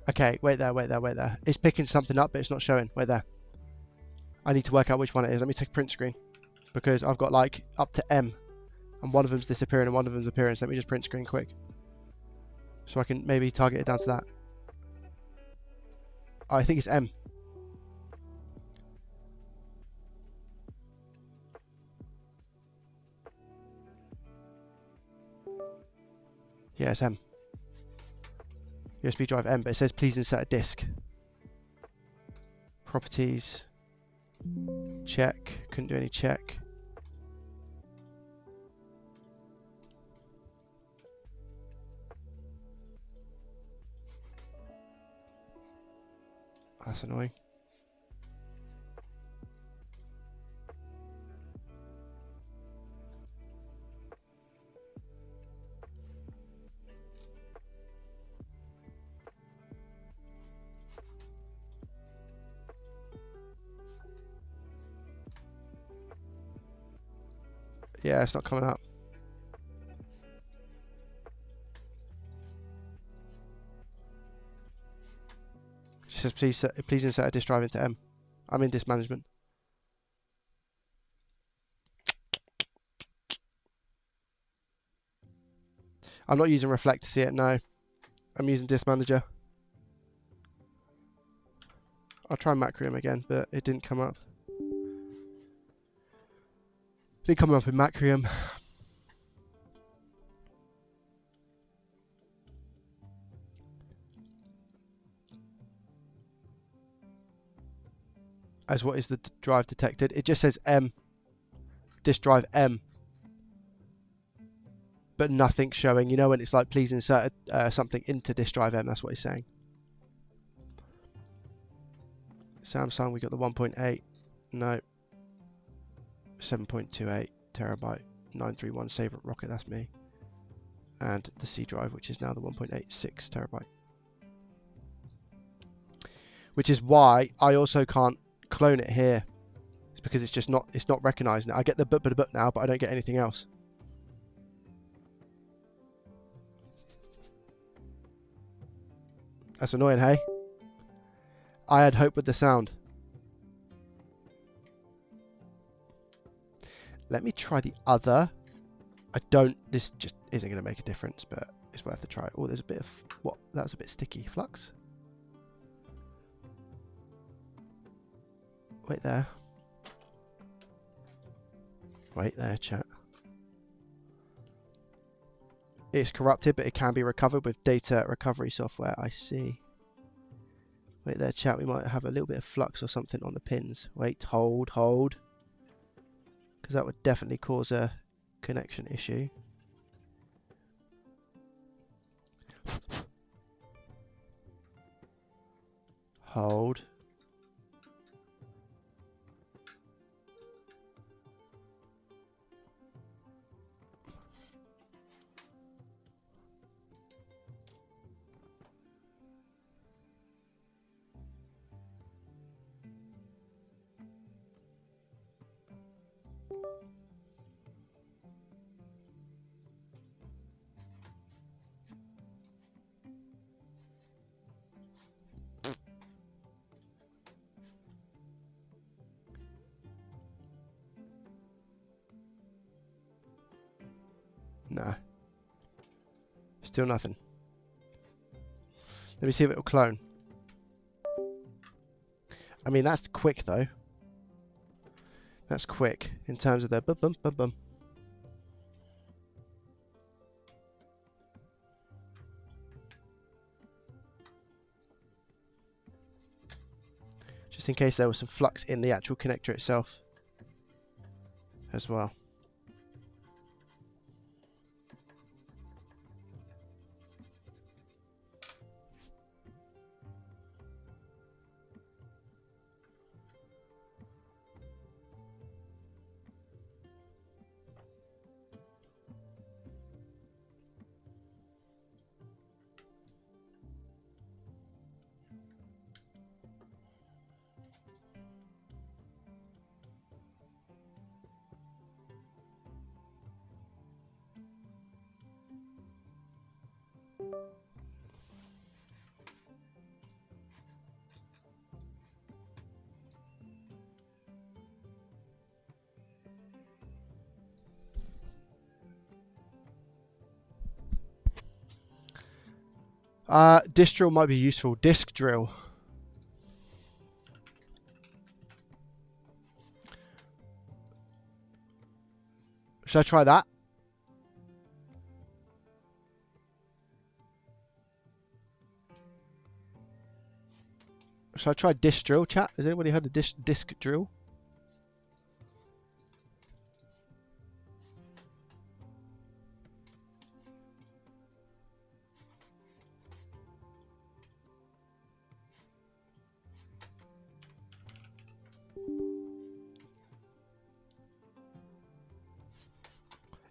Okay, wait there, wait there, wait there. It's picking something up, but it's not showing. Wait there. I need to work out which one it is. Let me take a print screen. Because I've got like up to M. And one of them's disappearing and one of them's appearing. So let me just print screen quick. So I can maybe target it down to that. Oh, I think it's M. Yeah, it's M. USB drive M, but it says please insert a disk. Properties. Check. Couldn't do any check. That's annoying. Yeah, it's not coming up. She says please insert a disk drive into M. I'm in disk management. I'm not using Reflect to see it, no. I'm using Disk Manager. I'll try Macrium again, but it didn't come up. Didn't come up in Macrium. As what is the drive detected? It just says M. Disk drive M. But nothing showing. You know when it's like, please insert something into disk drive M. That's what it's saying. Samsung, we got the 1.8. No. 7.28 terabyte. 931 Sabre Rocket, that's me. And the C drive, which is now the 1.86 terabyte. Which is why I also can't clone it here. It's because it's just not, it's not recognizing it. I get the book now, but I don't get anything else. That's annoying, hey? I had hope with the sound. Let me try the other. This just isn't going to make a difference, but it's worth a try. Oh, there's a bit of, what? That was a bit sticky. Flux? Wait there. Wait there, chat. It's corrupted, but it can be recovered with data recovery software. I see. Wait there, chat. We might have a little bit of flux or something on the pins. Wait, hold. Because that would definitely cause a connection issue. Hold. Nah. Still nothing. Let me see if it'll clone. I mean, that's quick though. That's quick in terms of the bum bum bum bum. Just in case there was some flux in the actual connector itself as well. Disc drill might be useful. Disc drill. Should I try that? Should I try disc drill, chat? Has anybody heard of disc drill?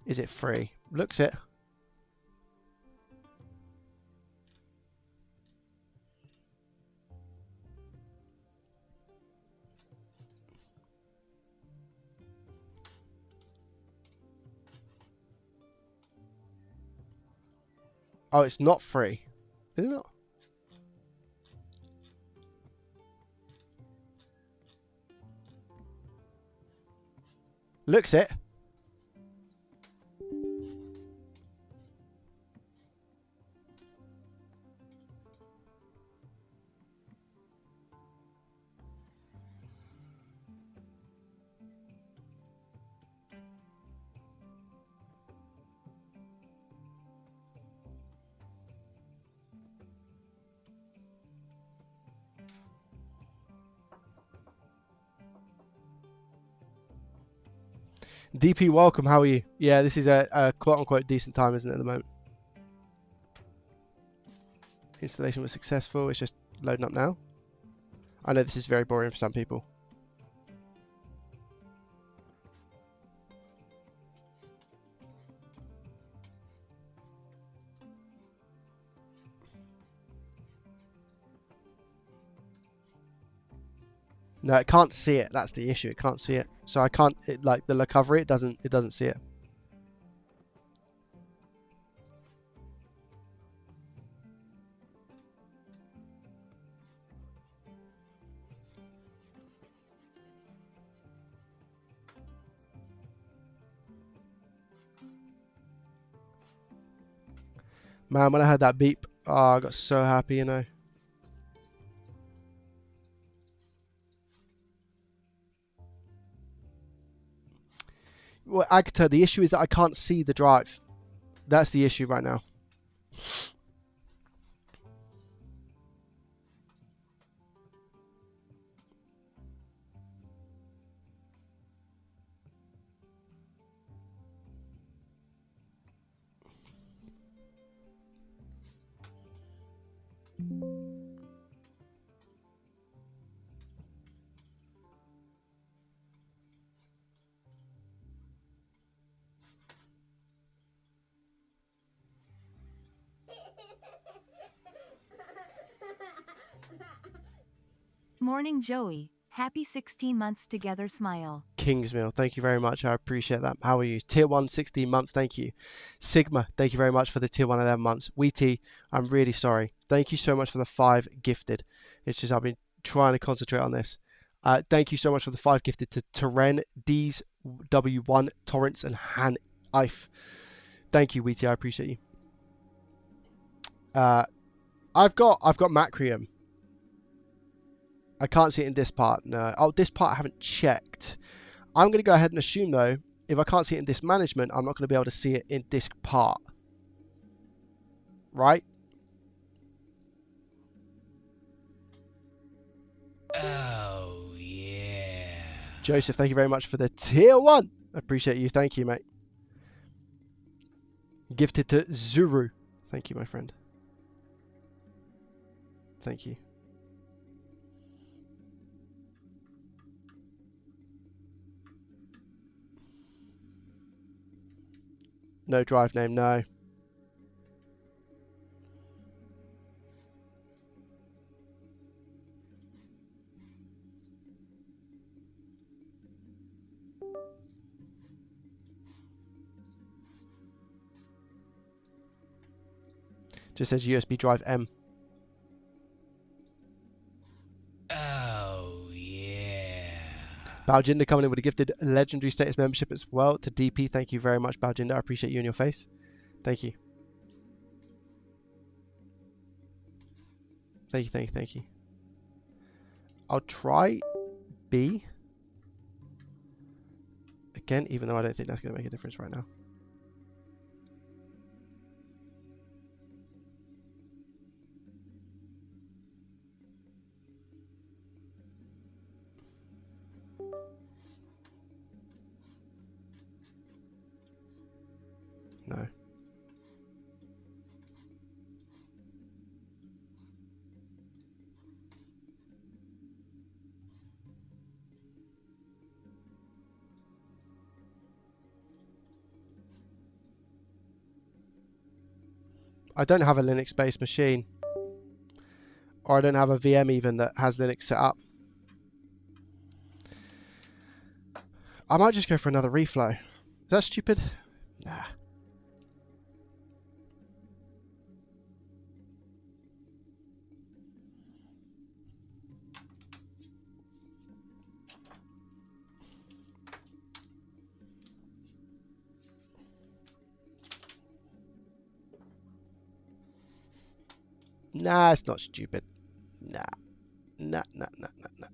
Is it free? Looks it. Oh, it's not free. Is it not? Looks it. DP, welcome. How are you? Yeah, this is a quote-unquote decent time, isn't it, at the moment? Installation was successful. It's just loading up now. I know this is very boring for some people. No, it can't see it. That's the issue. It can't see it. So I can't, like the recovery, it doesn't see it. Man, when I heard that beep, oh, I got so happy, you know. Well, Agata, the issue is that I can't see the drive. That's the issue right now. Morning, Joey. Happy 16 months together, smile. Kingsmill, thank you very much. I appreciate that. How are you? Tier 1, 16 months, thank you. Sigma, thank you very much for the Tier 1, 11 months. Weety, I'm really sorry. Thank you so much for the 5 gifted. It's just I've been trying to concentrate on this. Thank you so much for the 5 gifted to Teren, D's, W1, Torrance, and Han Ife. Thank you, Weety, I appreciate you. I've got Macrium. I can't see it in this part, no. Oh, this part I haven't checked. I'm going to go ahead and assume, though, if I can't see it in disk management, I'm not going to be able to see it in disk part. Right? Oh, yeah. Joseph, thank you very much for the Tier 1. I appreciate you. Thank you, mate. Gifted to Zuru. Thank you, my friend. Thank you. No drive name, no. Just says USB drive M. Oh, yeah. Baljinder coming in with a gifted legendary status membership as well to DP. Thank you very much, Baljinder. I appreciate you and your face. Thank you. Thank you, thank you, thank you. I'll try B. Again, even though I don't think that's going to make a difference right now. No. I don't have a Linux-based machine. Or I don't have a VM even that has Linux set up. I might just go for another reflow. Is that stupid? Nah. Nah, it's not stupid. Nah. Nah, nah, nah, nah, nah.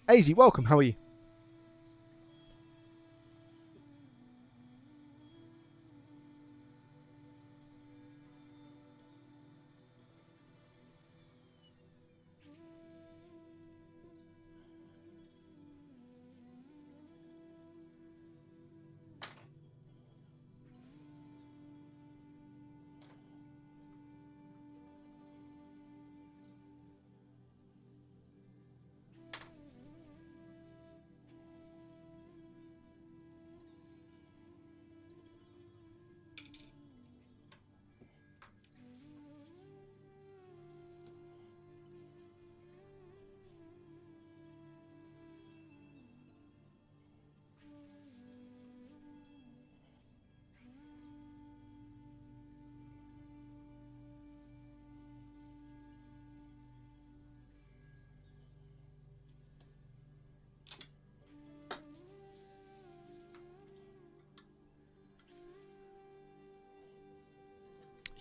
Azy, welcome. How are you?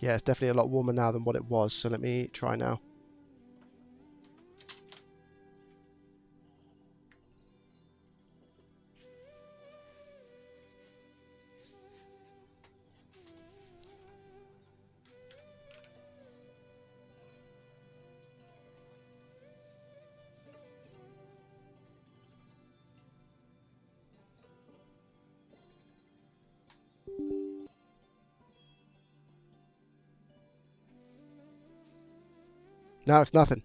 Yeah, it's definitely a lot warmer now than what it was. So let me try now. No, it's nothing.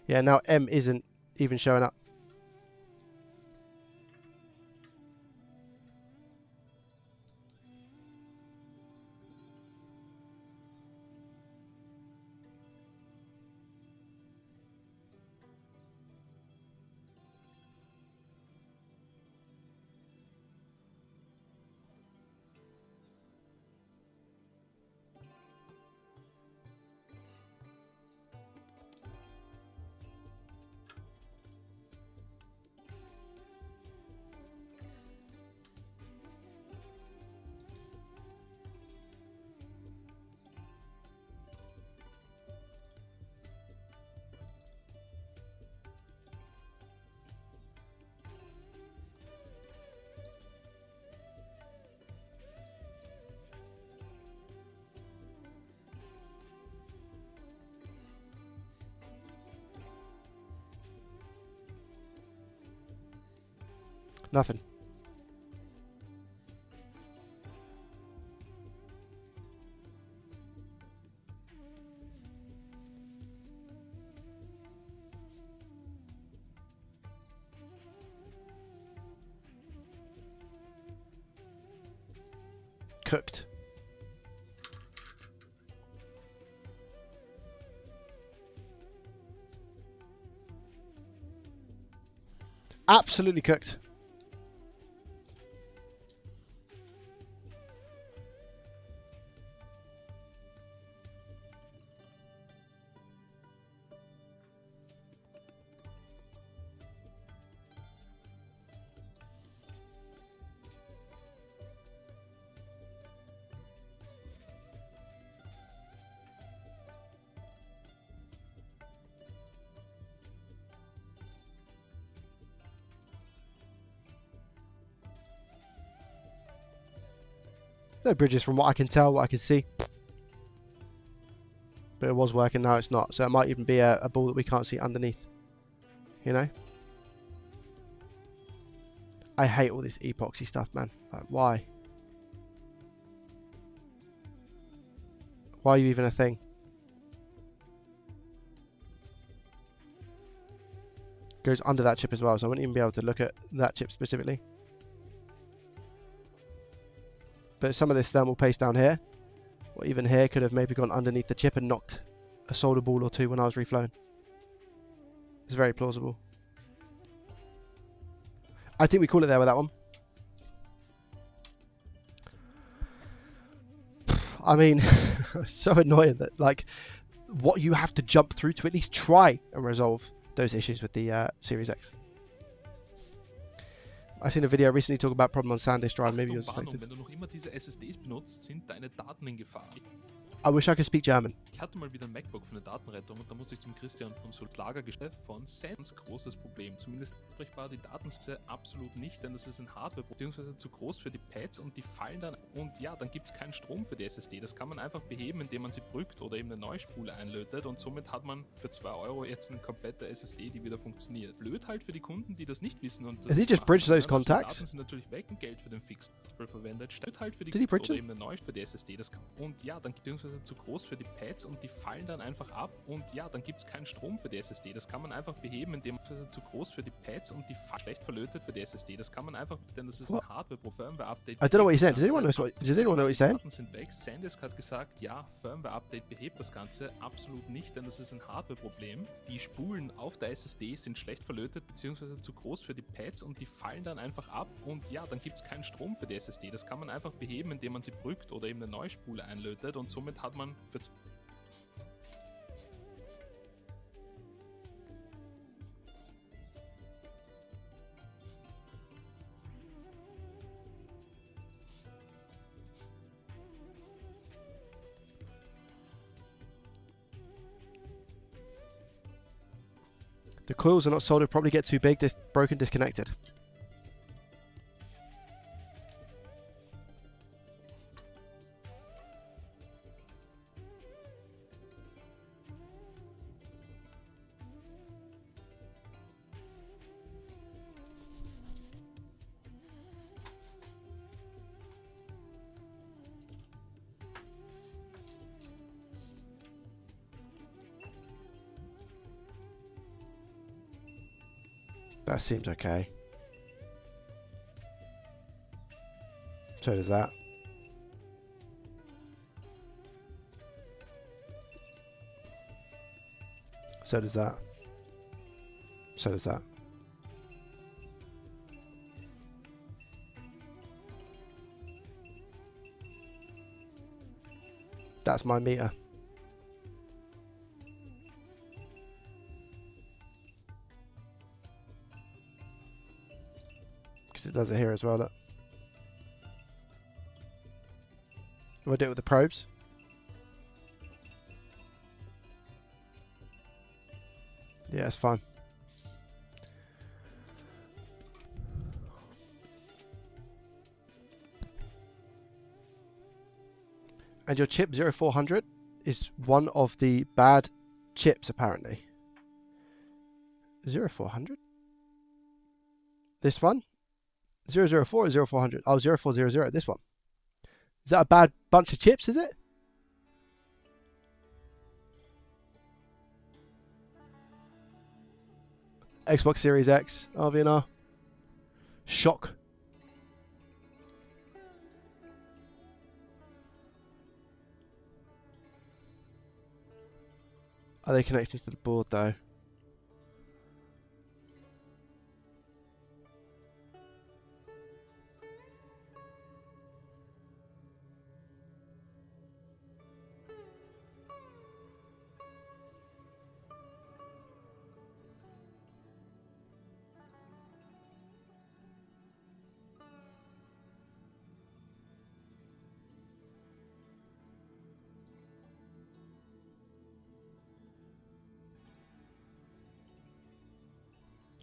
Yeah, now M isn't even showing up. Nothing. Cooked. Absolutely cooked. No bridges from what I can tell, what I can see. But it was working, now it's not. So it might even be a ball that we can't see underneath. You know? I hate all this epoxy stuff, man. Like, why? Why are you even a thing? Goes under that chip as well, so I wouldn't even be able to look at that chip specifically. But some of this thermal paste down here, or even here, could have maybe gone underneath the chip and knocked a solder ball or two when I was reflowing. It's very plausible. I think we call it there with that one. I mean, it's so annoying that, like, what you have to jump through to at least try and resolve those issues with the Series X. I've seen a video recently talk about problem on SanDisk drive. Maybe it was affected. Wenn du noch immer diese SSDs benutzt, sind deine Daten in Gefahr. I wish I could speak German. Ich hatte mal wieder ein MacBook für eine Datenrettung und da musste ich zum Christian von Sulz Lager gestellt von Sans großes Problem. Zumindest ansprechbar die Datensätze absolut nicht, denn das ist ein Hardware beziehungsweise zu groß für die Pads und die fallen dann und ja, dann gibt es keinen Strom für die SSD. Das kann man einfach beheben, indem man sie brückt oder eben eine Neuspule einlötet und somit hat man für 2 Euro jetzt eine komplette SSD, die wieder funktioniert. Blöd halt für die Kunden, die das nicht wissen und das Has he just bridged those contacts? Die Daten sind natürlich weg und Geld für den Fix verwendet. Blöd halt für die Did he Kunden bridge oder eben eine Neuspule für die SSD. Das kann, und ja, dann beziehungsweise zu groß für die Pads und die fallen dann einfach ab und ja, dann gibt es keinen Strom für die SSD. Das kann man einfach beheben, indem man zu groß für die Pads und die schlecht verlötet für die SSD. Das kann man einfach, denn das ist ein Hardware-Firmware-Update. I don't know what he's saying. Does anyone know what he's saying? Daten sind weg. SanDisk hat gesagt, ja, Firmware-Update behebt das Ganze absolut nicht, denn das ist ein Hardware-Problem. Die Spulen auf der SSD sind schlecht verlötet bzw. zu groß für die Pads und die fallen dann einfach ab und ja, dann gibt es keinen Strom für die SSD. Das kann man einfach beheben, indem man sie brückt oder eben eine Neuspule einlötet und somit hat man für The coils are not soldered, probably get too big, broken, disconnected. That seems okay. So does that. So does that. So does that. That's my meter. Because it does it here as well, look. We'll do it with the probes. Yeah, it's fine. And your chip 0400 is one of the bad chips, apparently. 0400? This one? 004 or 0400? Oh, 0400, this one. Is that a bad bunch of chips, is it? Xbox Series X, RVNR. Shock. Are they connected to the board though?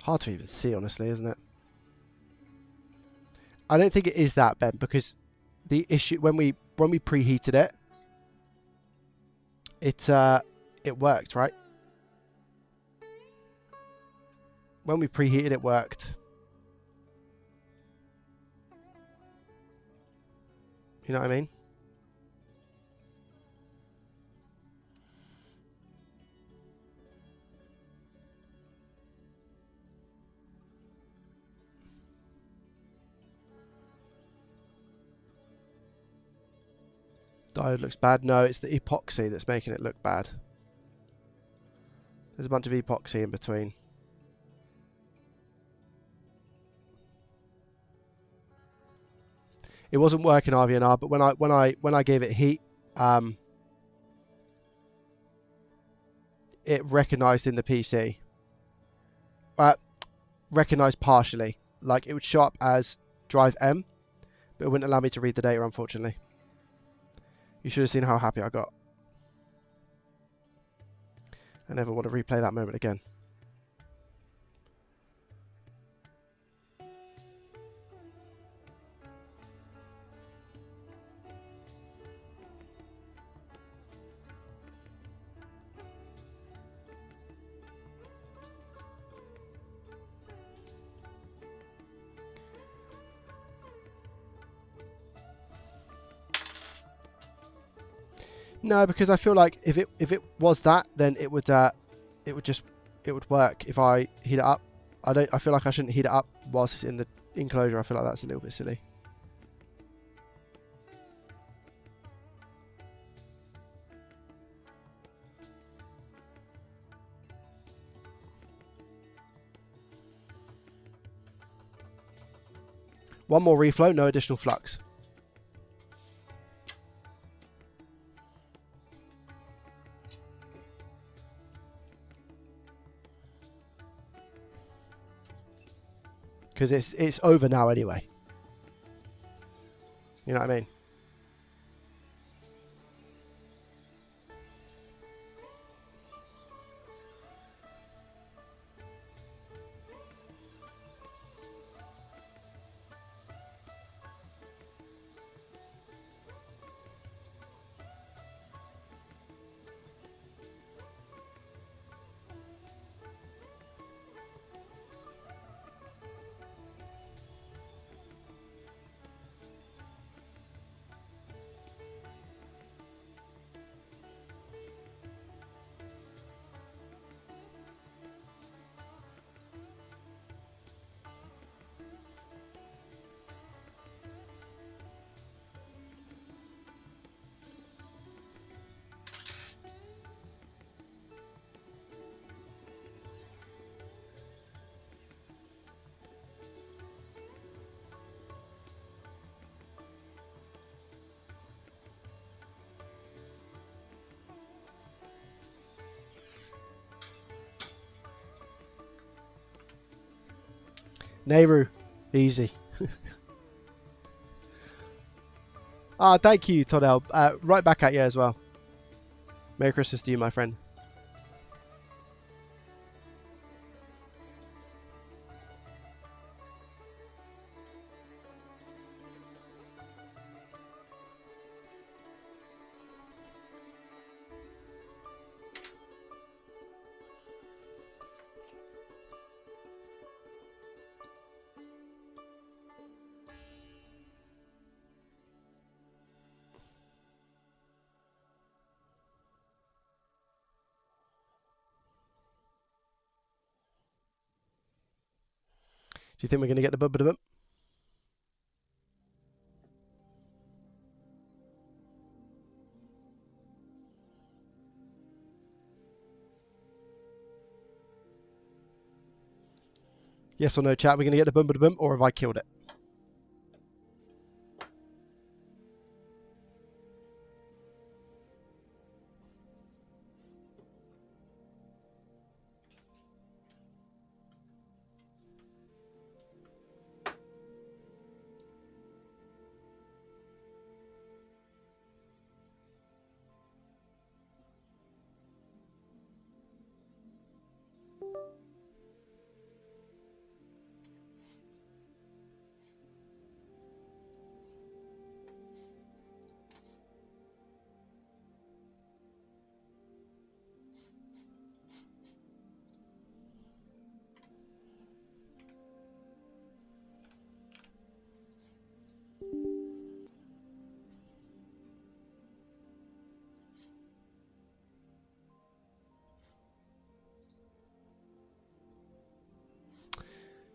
Hard to even see, honestly, isn't it? I don't think it is that, Ben, because the issue when we preheated it, it worked, right? When we preheated, it worked. You know what I mean? Diode looks bad. No, it's the epoxy that's making it look bad. There's a bunch of epoxy in between. It wasn't working RVNR, but when I gave it heat, it recognized in the PC. Recognized partially. Like it would show up as drive M, but it wouldn't allow me to read the data, unfortunately. You should have seen how happy I got. I never want to replay that moment again. No, because I feel like if it was that, then it would work if I heat it up. I feel like I shouldn't heat it up whilst it's in the enclosure. I feel like that's a little bit silly. One more reflow, no additional flux. Because it's over now anyway. You know what I mean? Nehru. Easy. Ah, thank you, Toddell. Right back at you as well. Merry Christmas to you, my friend. Do you think we're going to get the bump? Yes or no, chat? We're going to get the bump, or have I killed it?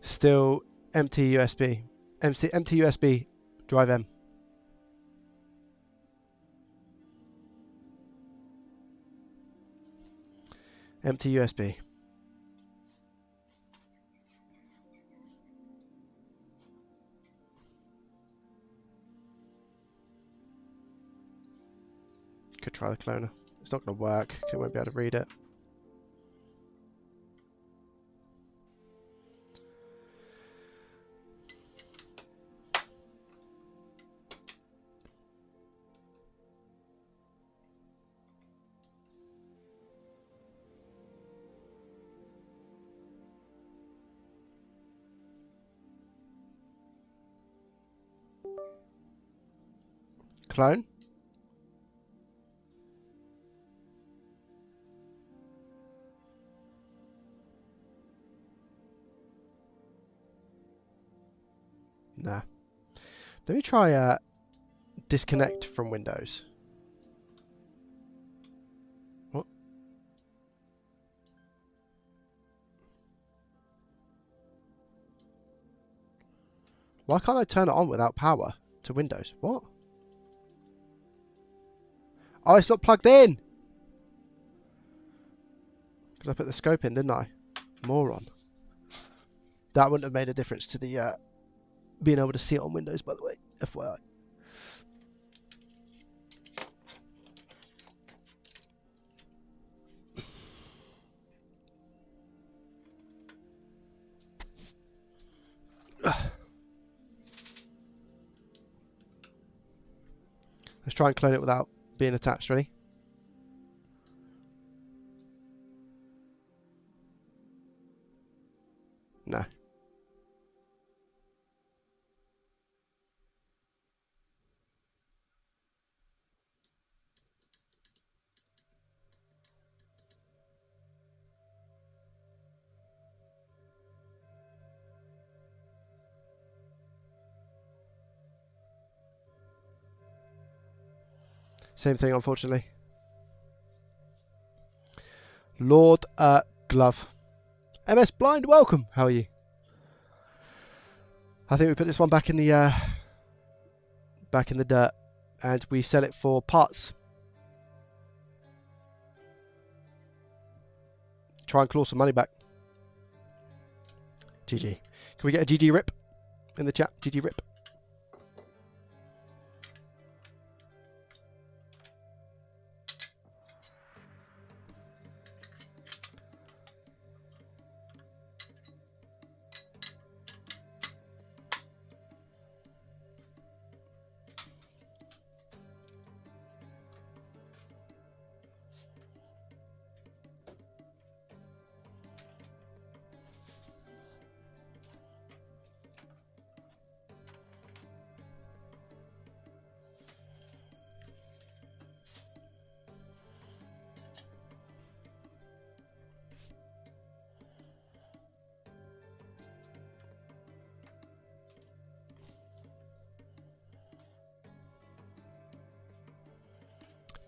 Still empty USB. Empty USB. Drive M. Empty USB. Could try the cloner. It's not going to work because it won't be able to read it. Clone? Nah. Let me try disconnect from Windows. What? Why can't I turn it on without power to Windows? What? Oh, it's not plugged in! Because I put the scope in, didn't I? Moron. That wouldn't have made a difference to the being able to see it on Windows, by the way. FYI. Let's try and clone it without being attached. Ready? No. Same thing, unfortunately. Lord Glove. MS Blind, welcome. How are you? I think we put this one back in the dirt, and we sell it for parts. Try and claw some money back. GG. Can we get a GG rip in the chat? GG rip.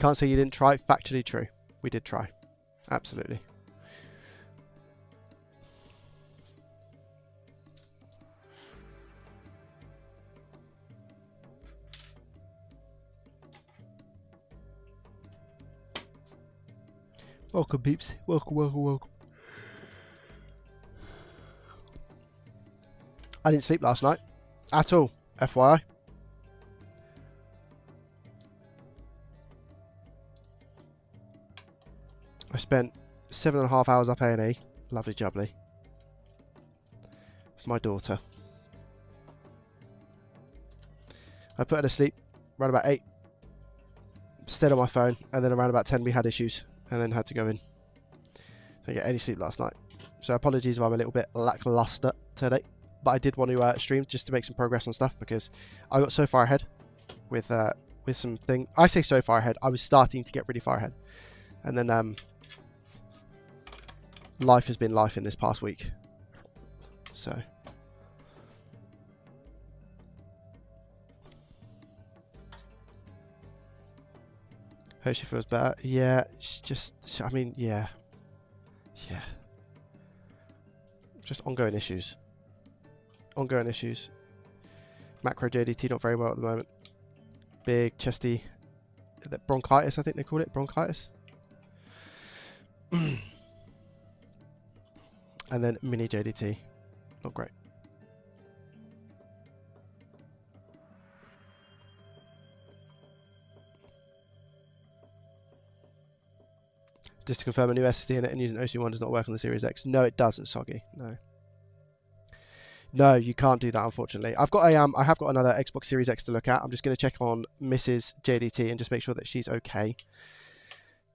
can't say you didn't try. Factually true. We did try. Absolutely. Welcome, peeps. Welcome, welcome, welcome. I didn't sleep last night at all, FYI. I spent 7.5 hours up A&E. Lovely jubbly. With my daughter. I put her to sleep around about 8. Stayed on my phone, and then around about 10 we had issues. And then had to go in. Didn't get any sleep last night. So apologies if I'm a little bit lackluster today. But I did want to stream just to make some progress on stuff because I got so far ahead with some thing. I say so far ahead. I was starting to get really far ahead. And then life has been life in this past week. So hope she feels better. Yeah, it's just, I mean, yeah. Yeah. Just ongoing issues. Ongoing issues. Macro JDT not very well at the moment. Big, chesty, bronchitis, I think they call it. Bronchitis. And then mini JDT. Not great. Just to confirm, a new SSD in it and using OC1 does not work on the Series X. No, it doesn't, Soggy. No. No, you can't do that, unfortunately. I've got a I have got another Xbox Series X to look at. I'm just going to check on Mrs. JDT and just make sure that she's okay.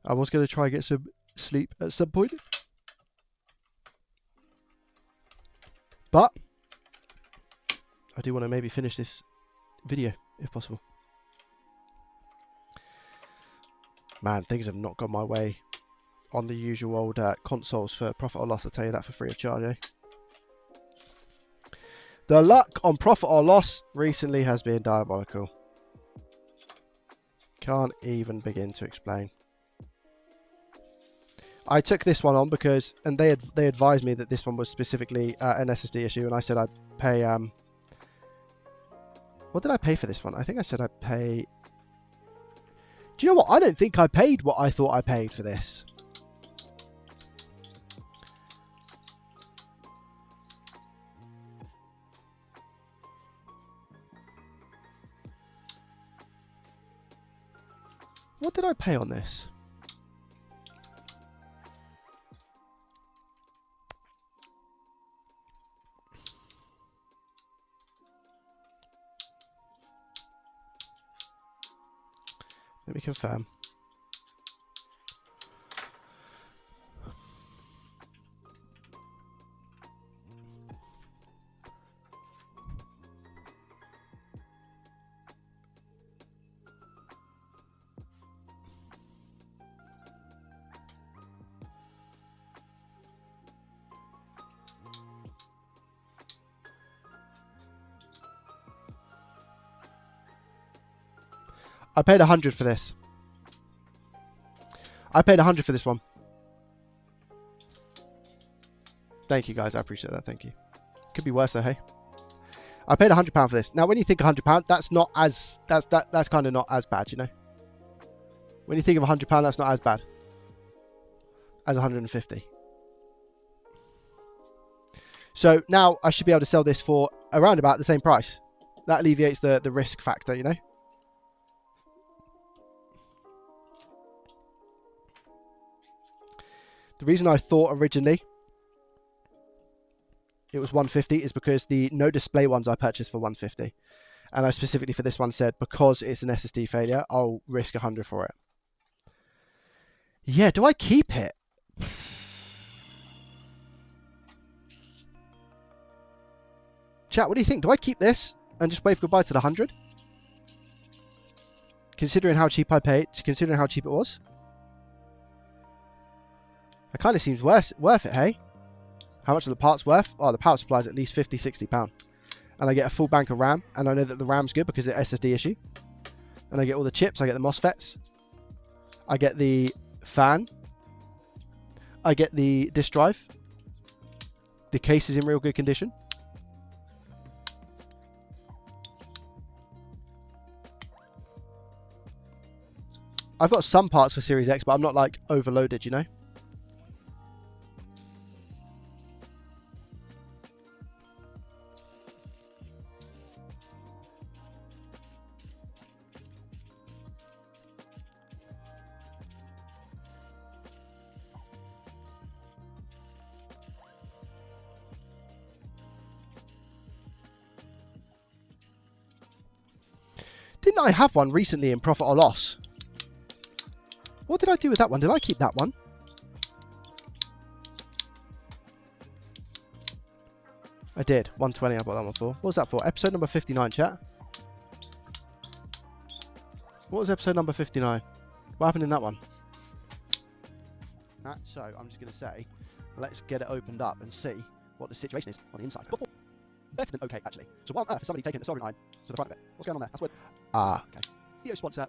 I was going to try and get some sleep at some point. But I do want to maybe finish this video, if possible. Man, things have not gone my way on the usual old consoles for profit or loss. I'll tell you that for free of charge, eh? The luck on profit or loss recently has been diabolical. Can't even begin to explain. I took this one on because, and they advised me that this one was specifically an SSD issue, and I said I'd pay. What did I pay for this one? I think I said I'd pay. Do you know what? I don't think I paid what I thought I paid for this. What did I pay on this? Let me confirm. I paid 100 for this. I paid 100 for this one. Thank you, guys. I appreciate that. Thank you. Could be worse though, hey. I paid £100 for this. Now, when you think £100, that's not as that's kind of not as bad, you know. When you think of £100, that's not as bad as 150. So now I should be able to sell this for around about the same price. That alleviates the risk factor, you know. The reason I thought originally it was 150 is because the no display ones I purchased for 150. And I specifically for this one said, because it's an SSD failure, I'll risk 100 for it. Yeah, do I keep it? Chat, what do you think? Do I keep this and just wave goodbye to the 100? Considering how cheap I paid, considering how cheap it was? It kind of seems worth it, hey? How much are the parts worth? Oh, the power supply is at least £50, £60. And I get a full bank of RAM. And I know that the RAM's good because of the SSD issue. And I get all the chips. I get the MOSFETs. I get the fan. I get the disk drive. The case is in real good condition. I've got some parts for Series X, but I'm not like overloaded, you know? Didn't I have one recently in Profit or Loss? What did I do with that one? Did I keep that one? I did. 120 I bought that one for. What was that for? Episode number 59, chat. What was episode number 59? What happened in that one? So, I'm just going to say, let's get it opened up and see what the situation is on the inside. Better than okay, actually. So why on earth has somebody taken a soldering iron to the front of it? What's going on there? That's weird. Ah, okay. Video sponsor.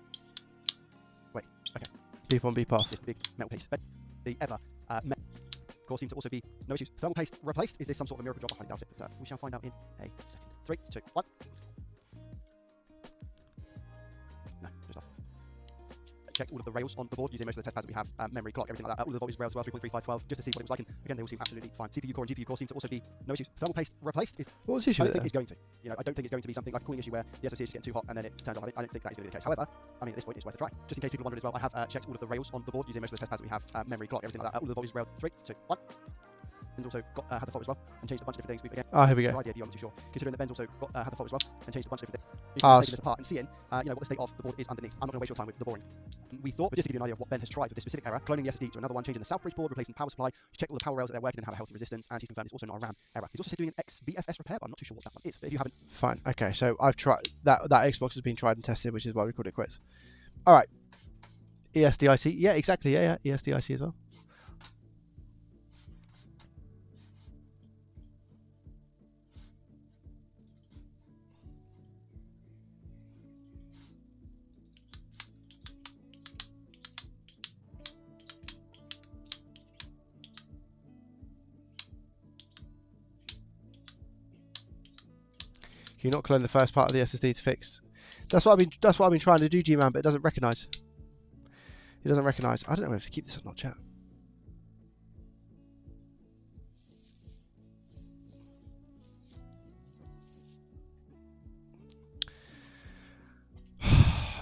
Wait, okay. Beep on, beep off. This big metal piece. The ever metal core seems to also be no issues. Thermal paste replaced. Is this some sort of a miracle job? I highly doubt it, but we shall find out in a second. 3, 2, 1. No, just off. Checked all of the rails on the board using most of the test pads that we have, memory, clock, everything like that. All of the voltage rails as well, 3.3512, just to see what it was like. And again, they all seem absolutely fine. CPU core and GPU core seem to also be no issues. Thermal paste replaced is. What was the issue I with don't think it? it's going to. You know, I don't think it's going to be something like a cooling issue where the SoC is just getting too hot and then it turns off. I don't think that is going to be the case. However, I mean, at this point, it's worth a try. Just in case people wondered as well, I have checked all of the rails on the board using most of the test pads that we have, memory, clock, everything like that. All of the voltage rails. 3, 2, 1. Ben's also got had the fault as well and changed a bunch of different things. Again, Here we go. no idea, I'm not too sure. Considering that Ben's also got had the fault as well and changed a bunch of different things. You Ah, can taking this apart and seeing, what the state of the board is underneath. I'm not going to waste your time with the boring. We thought, but just to give you an idea of what Ben has tried with this specific error, cloning the SSD to another one, changing the Southbridge board, replacing power supply. He's checked all the power rails that they're working and have a healthy resistance, and he's confirmed it's also not a RAM error. He's also said doing an XBFS repair, but I'm not too sure what that one is. But if you haven't, Fine. Okay, so I've tried that. That Xbox has been tried and tested, which is why we called it quits. All right. ESDIC. Yeah, exactly. Yeah. ESDIC as well. Can you not clone the first part of the SSD to fix? That's what I've been trying to do, G-Man, but it doesn't recognise. It doesn't recognise. I don't know if to keep this or not, chat.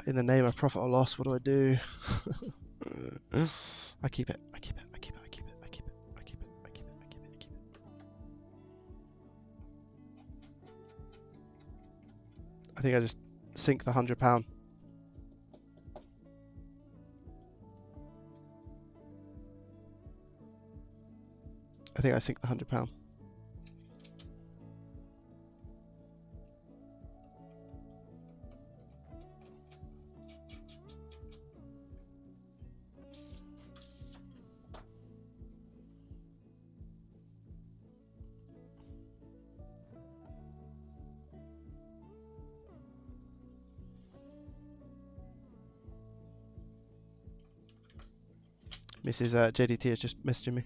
In the name of profit or loss, what do I do? I keep it. I keep it. I keep it. I keep it. I keep it. I keep it. I keep it. I keep it. I keep it. I think I just sink the £100. I think I sink the £100. Mrs. JDT is just messaging me.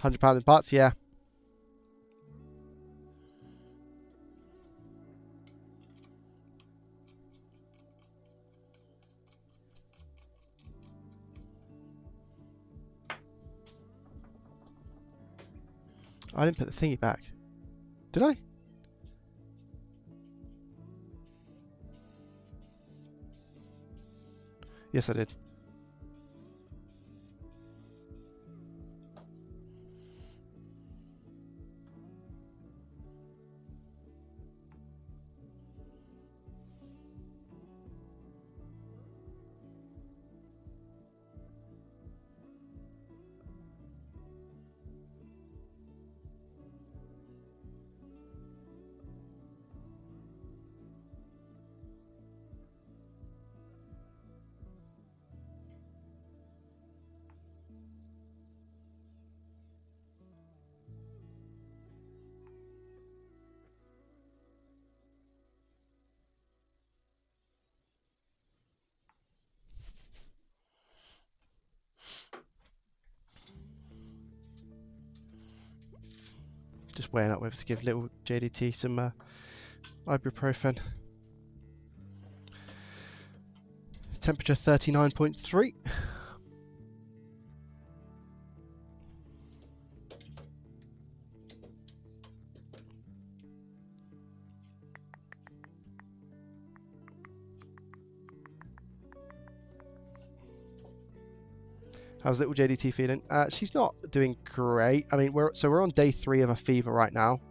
£100 in parts, yeah. I didn't put the thingy back. Did I? Yes, I did. Just weighing up whether to give little JDT some ibuprofen. Temperature 39.3. How's little JDT feeling? She's not doing great. I mean, we're on day 3 of a fever right now.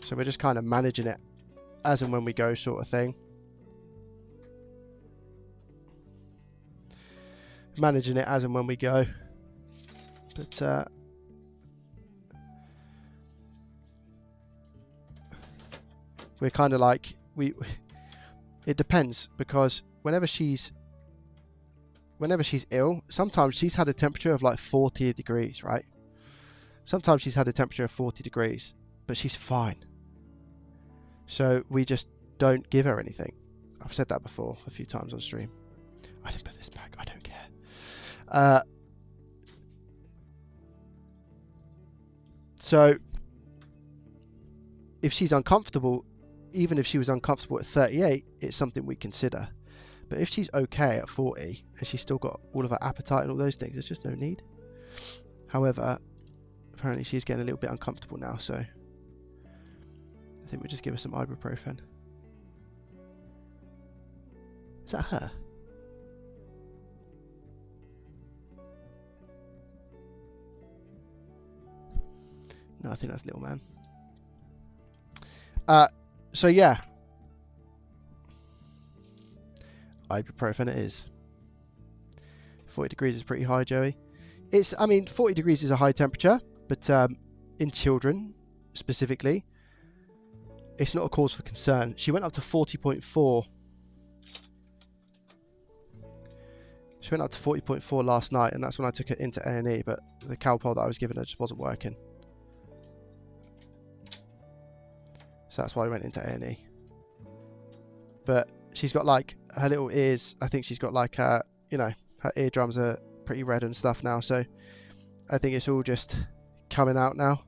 So we're just kind of managing it as and when we go, sort of thing. Managing it as and when we go. But we're kind of like it depends, because whenever she's ill, sometimes she's had a temperature of like 40 degrees, right? Sometimes she's had a temperature of 40 degrees, but she's fine. So we just don't give her anything. I've said that before a few times on stream. I didn't put this back. I don't care. So if she's uncomfortable, even if she was uncomfortable at 38, it's something we consider. But if she's okay at 40 and she's still got all of her appetite and all those things, there's just no need. However, apparently she's getting a little bit uncomfortable now, so I think we'll just give her some ibuprofen. Is that her? No, I think that's little man. So yeah. Ibuprofen it is. 40 degrees is pretty high, Joey. I mean, 40 degrees is a high temperature, but in children specifically, it's not a cause for concern. She went up to 40.4. She went up to 40.4 last night, and that's when I took her into A&E, but the Calpol that I was giving her just wasn't working. So that's why I went into A&E. But she's got like her little ears. I think she's got like you know, her eardrums are pretty red and stuff now. So I think it's all just coming out now.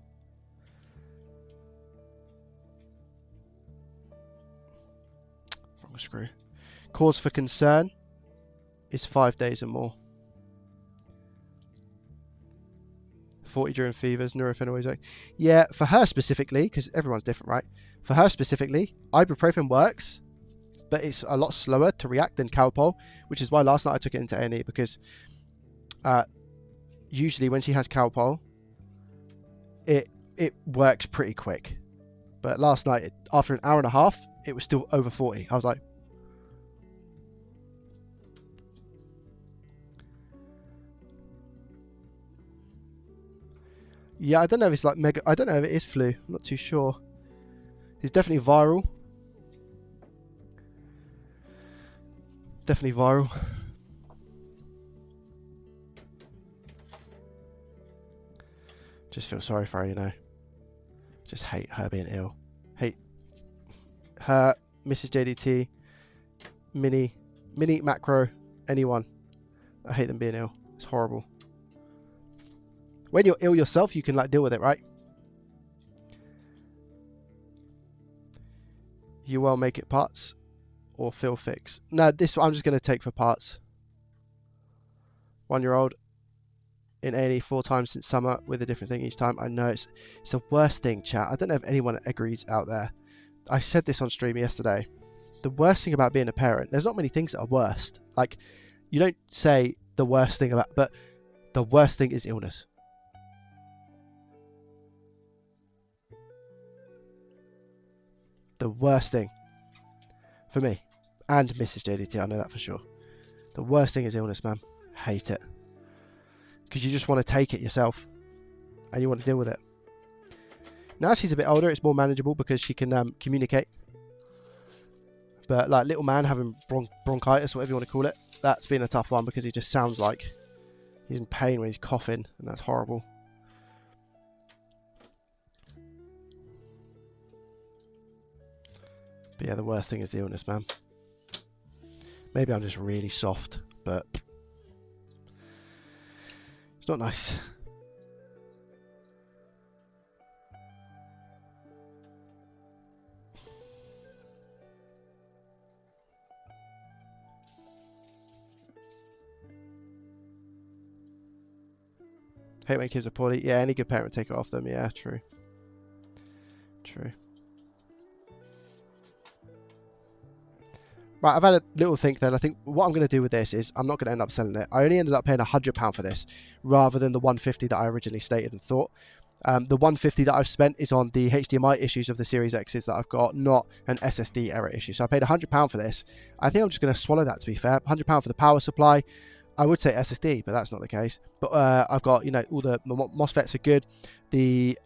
Wrong screw. Cause for concern is 5 days or more. 40 during fevers, Nurofen always like. Yeah, for her specifically, because everyone's different, right? For her specifically, ibuprofen works, but it's a lot slower to react than Calpol, which is why last night I took it into A&E, because usually when she has Calpol, it works pretty quick. But last night, after an hour and a half, it was still over 40. I was like, yeah, I don't know if it's like mega. I don't know if it is flu. I'm not too sure. It's definitely viral. Definitely viral. Just feel sorry for her, you know. Just hate her being ill. Hate her, Mrs. JDT, Mini, Macro, anyone. I hate them being ill. It's horrible. When you're ill yourself, you can like deal with it, right? You will make it parts or Phil fix. No, this I'm just going to take for parts. 1-year-old in A&E 4 times since summer with a different thing each time. I know it's the worst thing, chat. I don't know if anyone agrees out there. I said this on stream yesterday. The worst thing about being a parent, there's not many things that are worst. Like, you don't say the worst thing about, but the worst thing is illness. The worst thing for me and Mrs. JDT, I know that for sure. The worst thing is illness, man. Hate it. Because you just want to take it yourself and you want to deal with it. Now she's a bit older, it's more manageable because she can communicate. But like little man having bronchitis, whatever you want to call it, that's been a tough one because he just sounds like he's in pain when he's coughing, and that's horrible. But yeah, the worst thing is the illness, man. Maybe I'm just really soft, but it's not nice. Hate when kids are poorly. Yeah, any good parent would take it off them. Yeah, true. True. Right, I've had a little think then. I think what I'm going to do with this is I'm not going to end up selling it. I only ended up paying £100 for this rather than the £150 that I originally stated and thought. The £150 that I've spent is on the HDMI issues of the Series X's that I've got, not an SSD error issue. So I paid £100 for this. I think I'm just going to swallow that, to be fair. £100 for the power supply. I would say SSD, but that's not the case. But I've got, you know, all the MOSFETs are good. The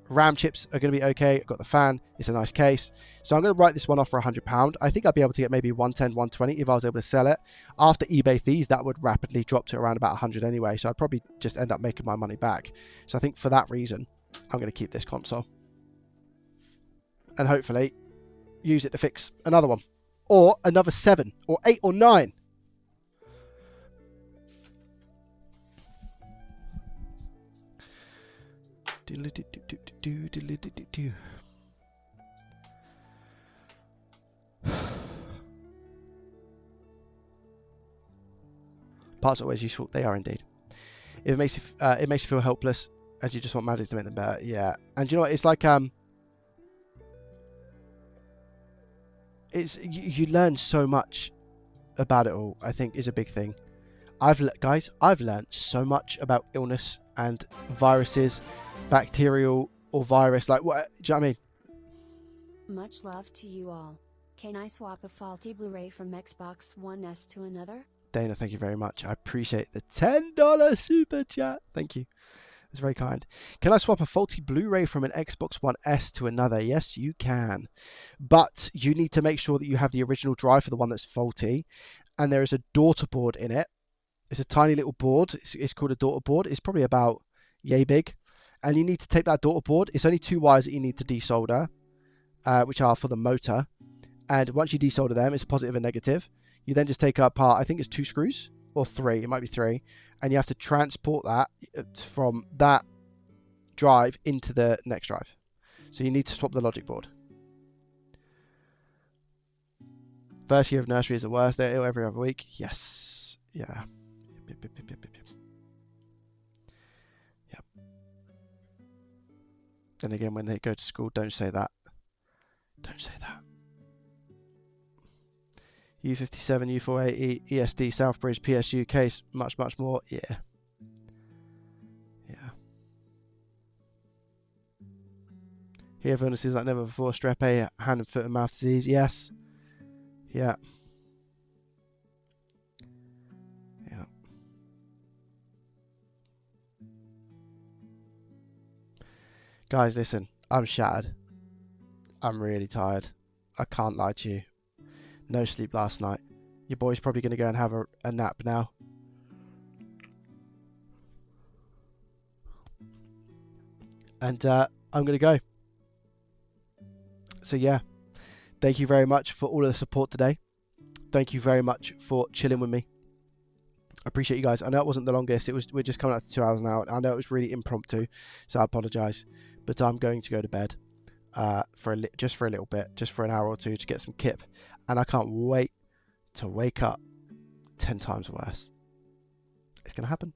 RAM chips are going to be okay. I've got the fan. It's a nice case. So I'm going to write this one off for £100. I think I'd be able to get maybe 110, 120 if I was able to sell it. After eBay fees, that would rapidly drop to around about 100 anyway. So I'd probably just end up making my money back. So I think for that reason, I'm going to keep this console. And hopefully use it to fix another one. Or another 7 or 8 or 9. Parts are always useful. They are indeed. It makes you feel helpless, as you just want magic to make them better. Yeah, and you know what? It's like you learn so much about it all. I think is a big thing. I've learned so much about illness and viruses, bacterial or virus. Like what? Do you know what I mean? Much love to you all. Can I swap a faulty Blu-ray from Xbox One S to another? Dana, thank you very much. I appreciate the $10 super chat. Thank you. It's very kind. Can I swap a faulty Blu-ray from an Xbox One S to another? Yes, you can. But you need to make sure that you have the original drive for the one that's faulty. And there is a daughter board in it. It's a tiny little board. It's called a daughter board. It's probably about yay big. And you need to take that daughter board. It's only 2 wires that you need to desolder, which are for the motor. And once you desolder them, it's a positive and negative. You then just take apart, I think it's 2 screws or 3. It might be 3. And you have to transport that from that drive into the next drive. So you need to swap the logic board. First year of nursery is the worst. They're ill every other week. Yes. Yeah. Yep. Then again, when they go to school, don't say that. Don't say that. U57, U48, ESD, Southbridge, PSU, case, much, much more. Yeah. Yeah. Here for illnesses like never before. Strep A, hand and foot and mouth disease. Yes. Yeah. Yeah. Guys, listen. I'm shattered. I'm really tired. I can't lie to you. No sleep last night. Your boy's probably going to go and have a nap now. And I'm going to go. So yeah. Thank you very much for all of the support today. Thank you very much for chilling with me. I appreciate you guys. I know it wasn't the longest. We're just coming up to 2 hours now. I know it was really impromptu, so I apologise. But I'm going to go to bed just for a little bit, just for an hour or two to get some kip. And I can't wait to wake up 10 times worse. It's going to happen.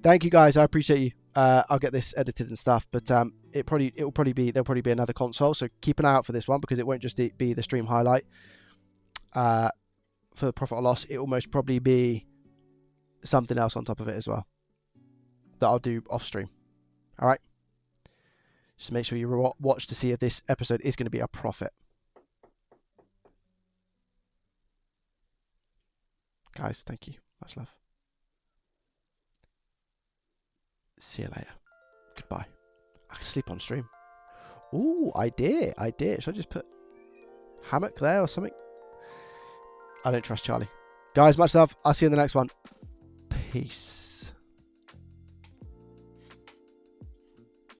Thank you guys. I appreciate you. I'll get this edited and stuff, but there'll probably be another console, so keep an eye out for this one because it won't just be the stream highlight for the profit or loss. It will most probably be something else on top of it as well that I'll do off stream. All right, just make sure you watch to see if this episode is going to be a profit. Guys, thank you. Much love. See you later. Goodbye. I can sleep on stream. Ooh, idea. Should I just put hammock there or something? I don't trust Charlie. Guys, much love. I'll see you in the next one. Peace.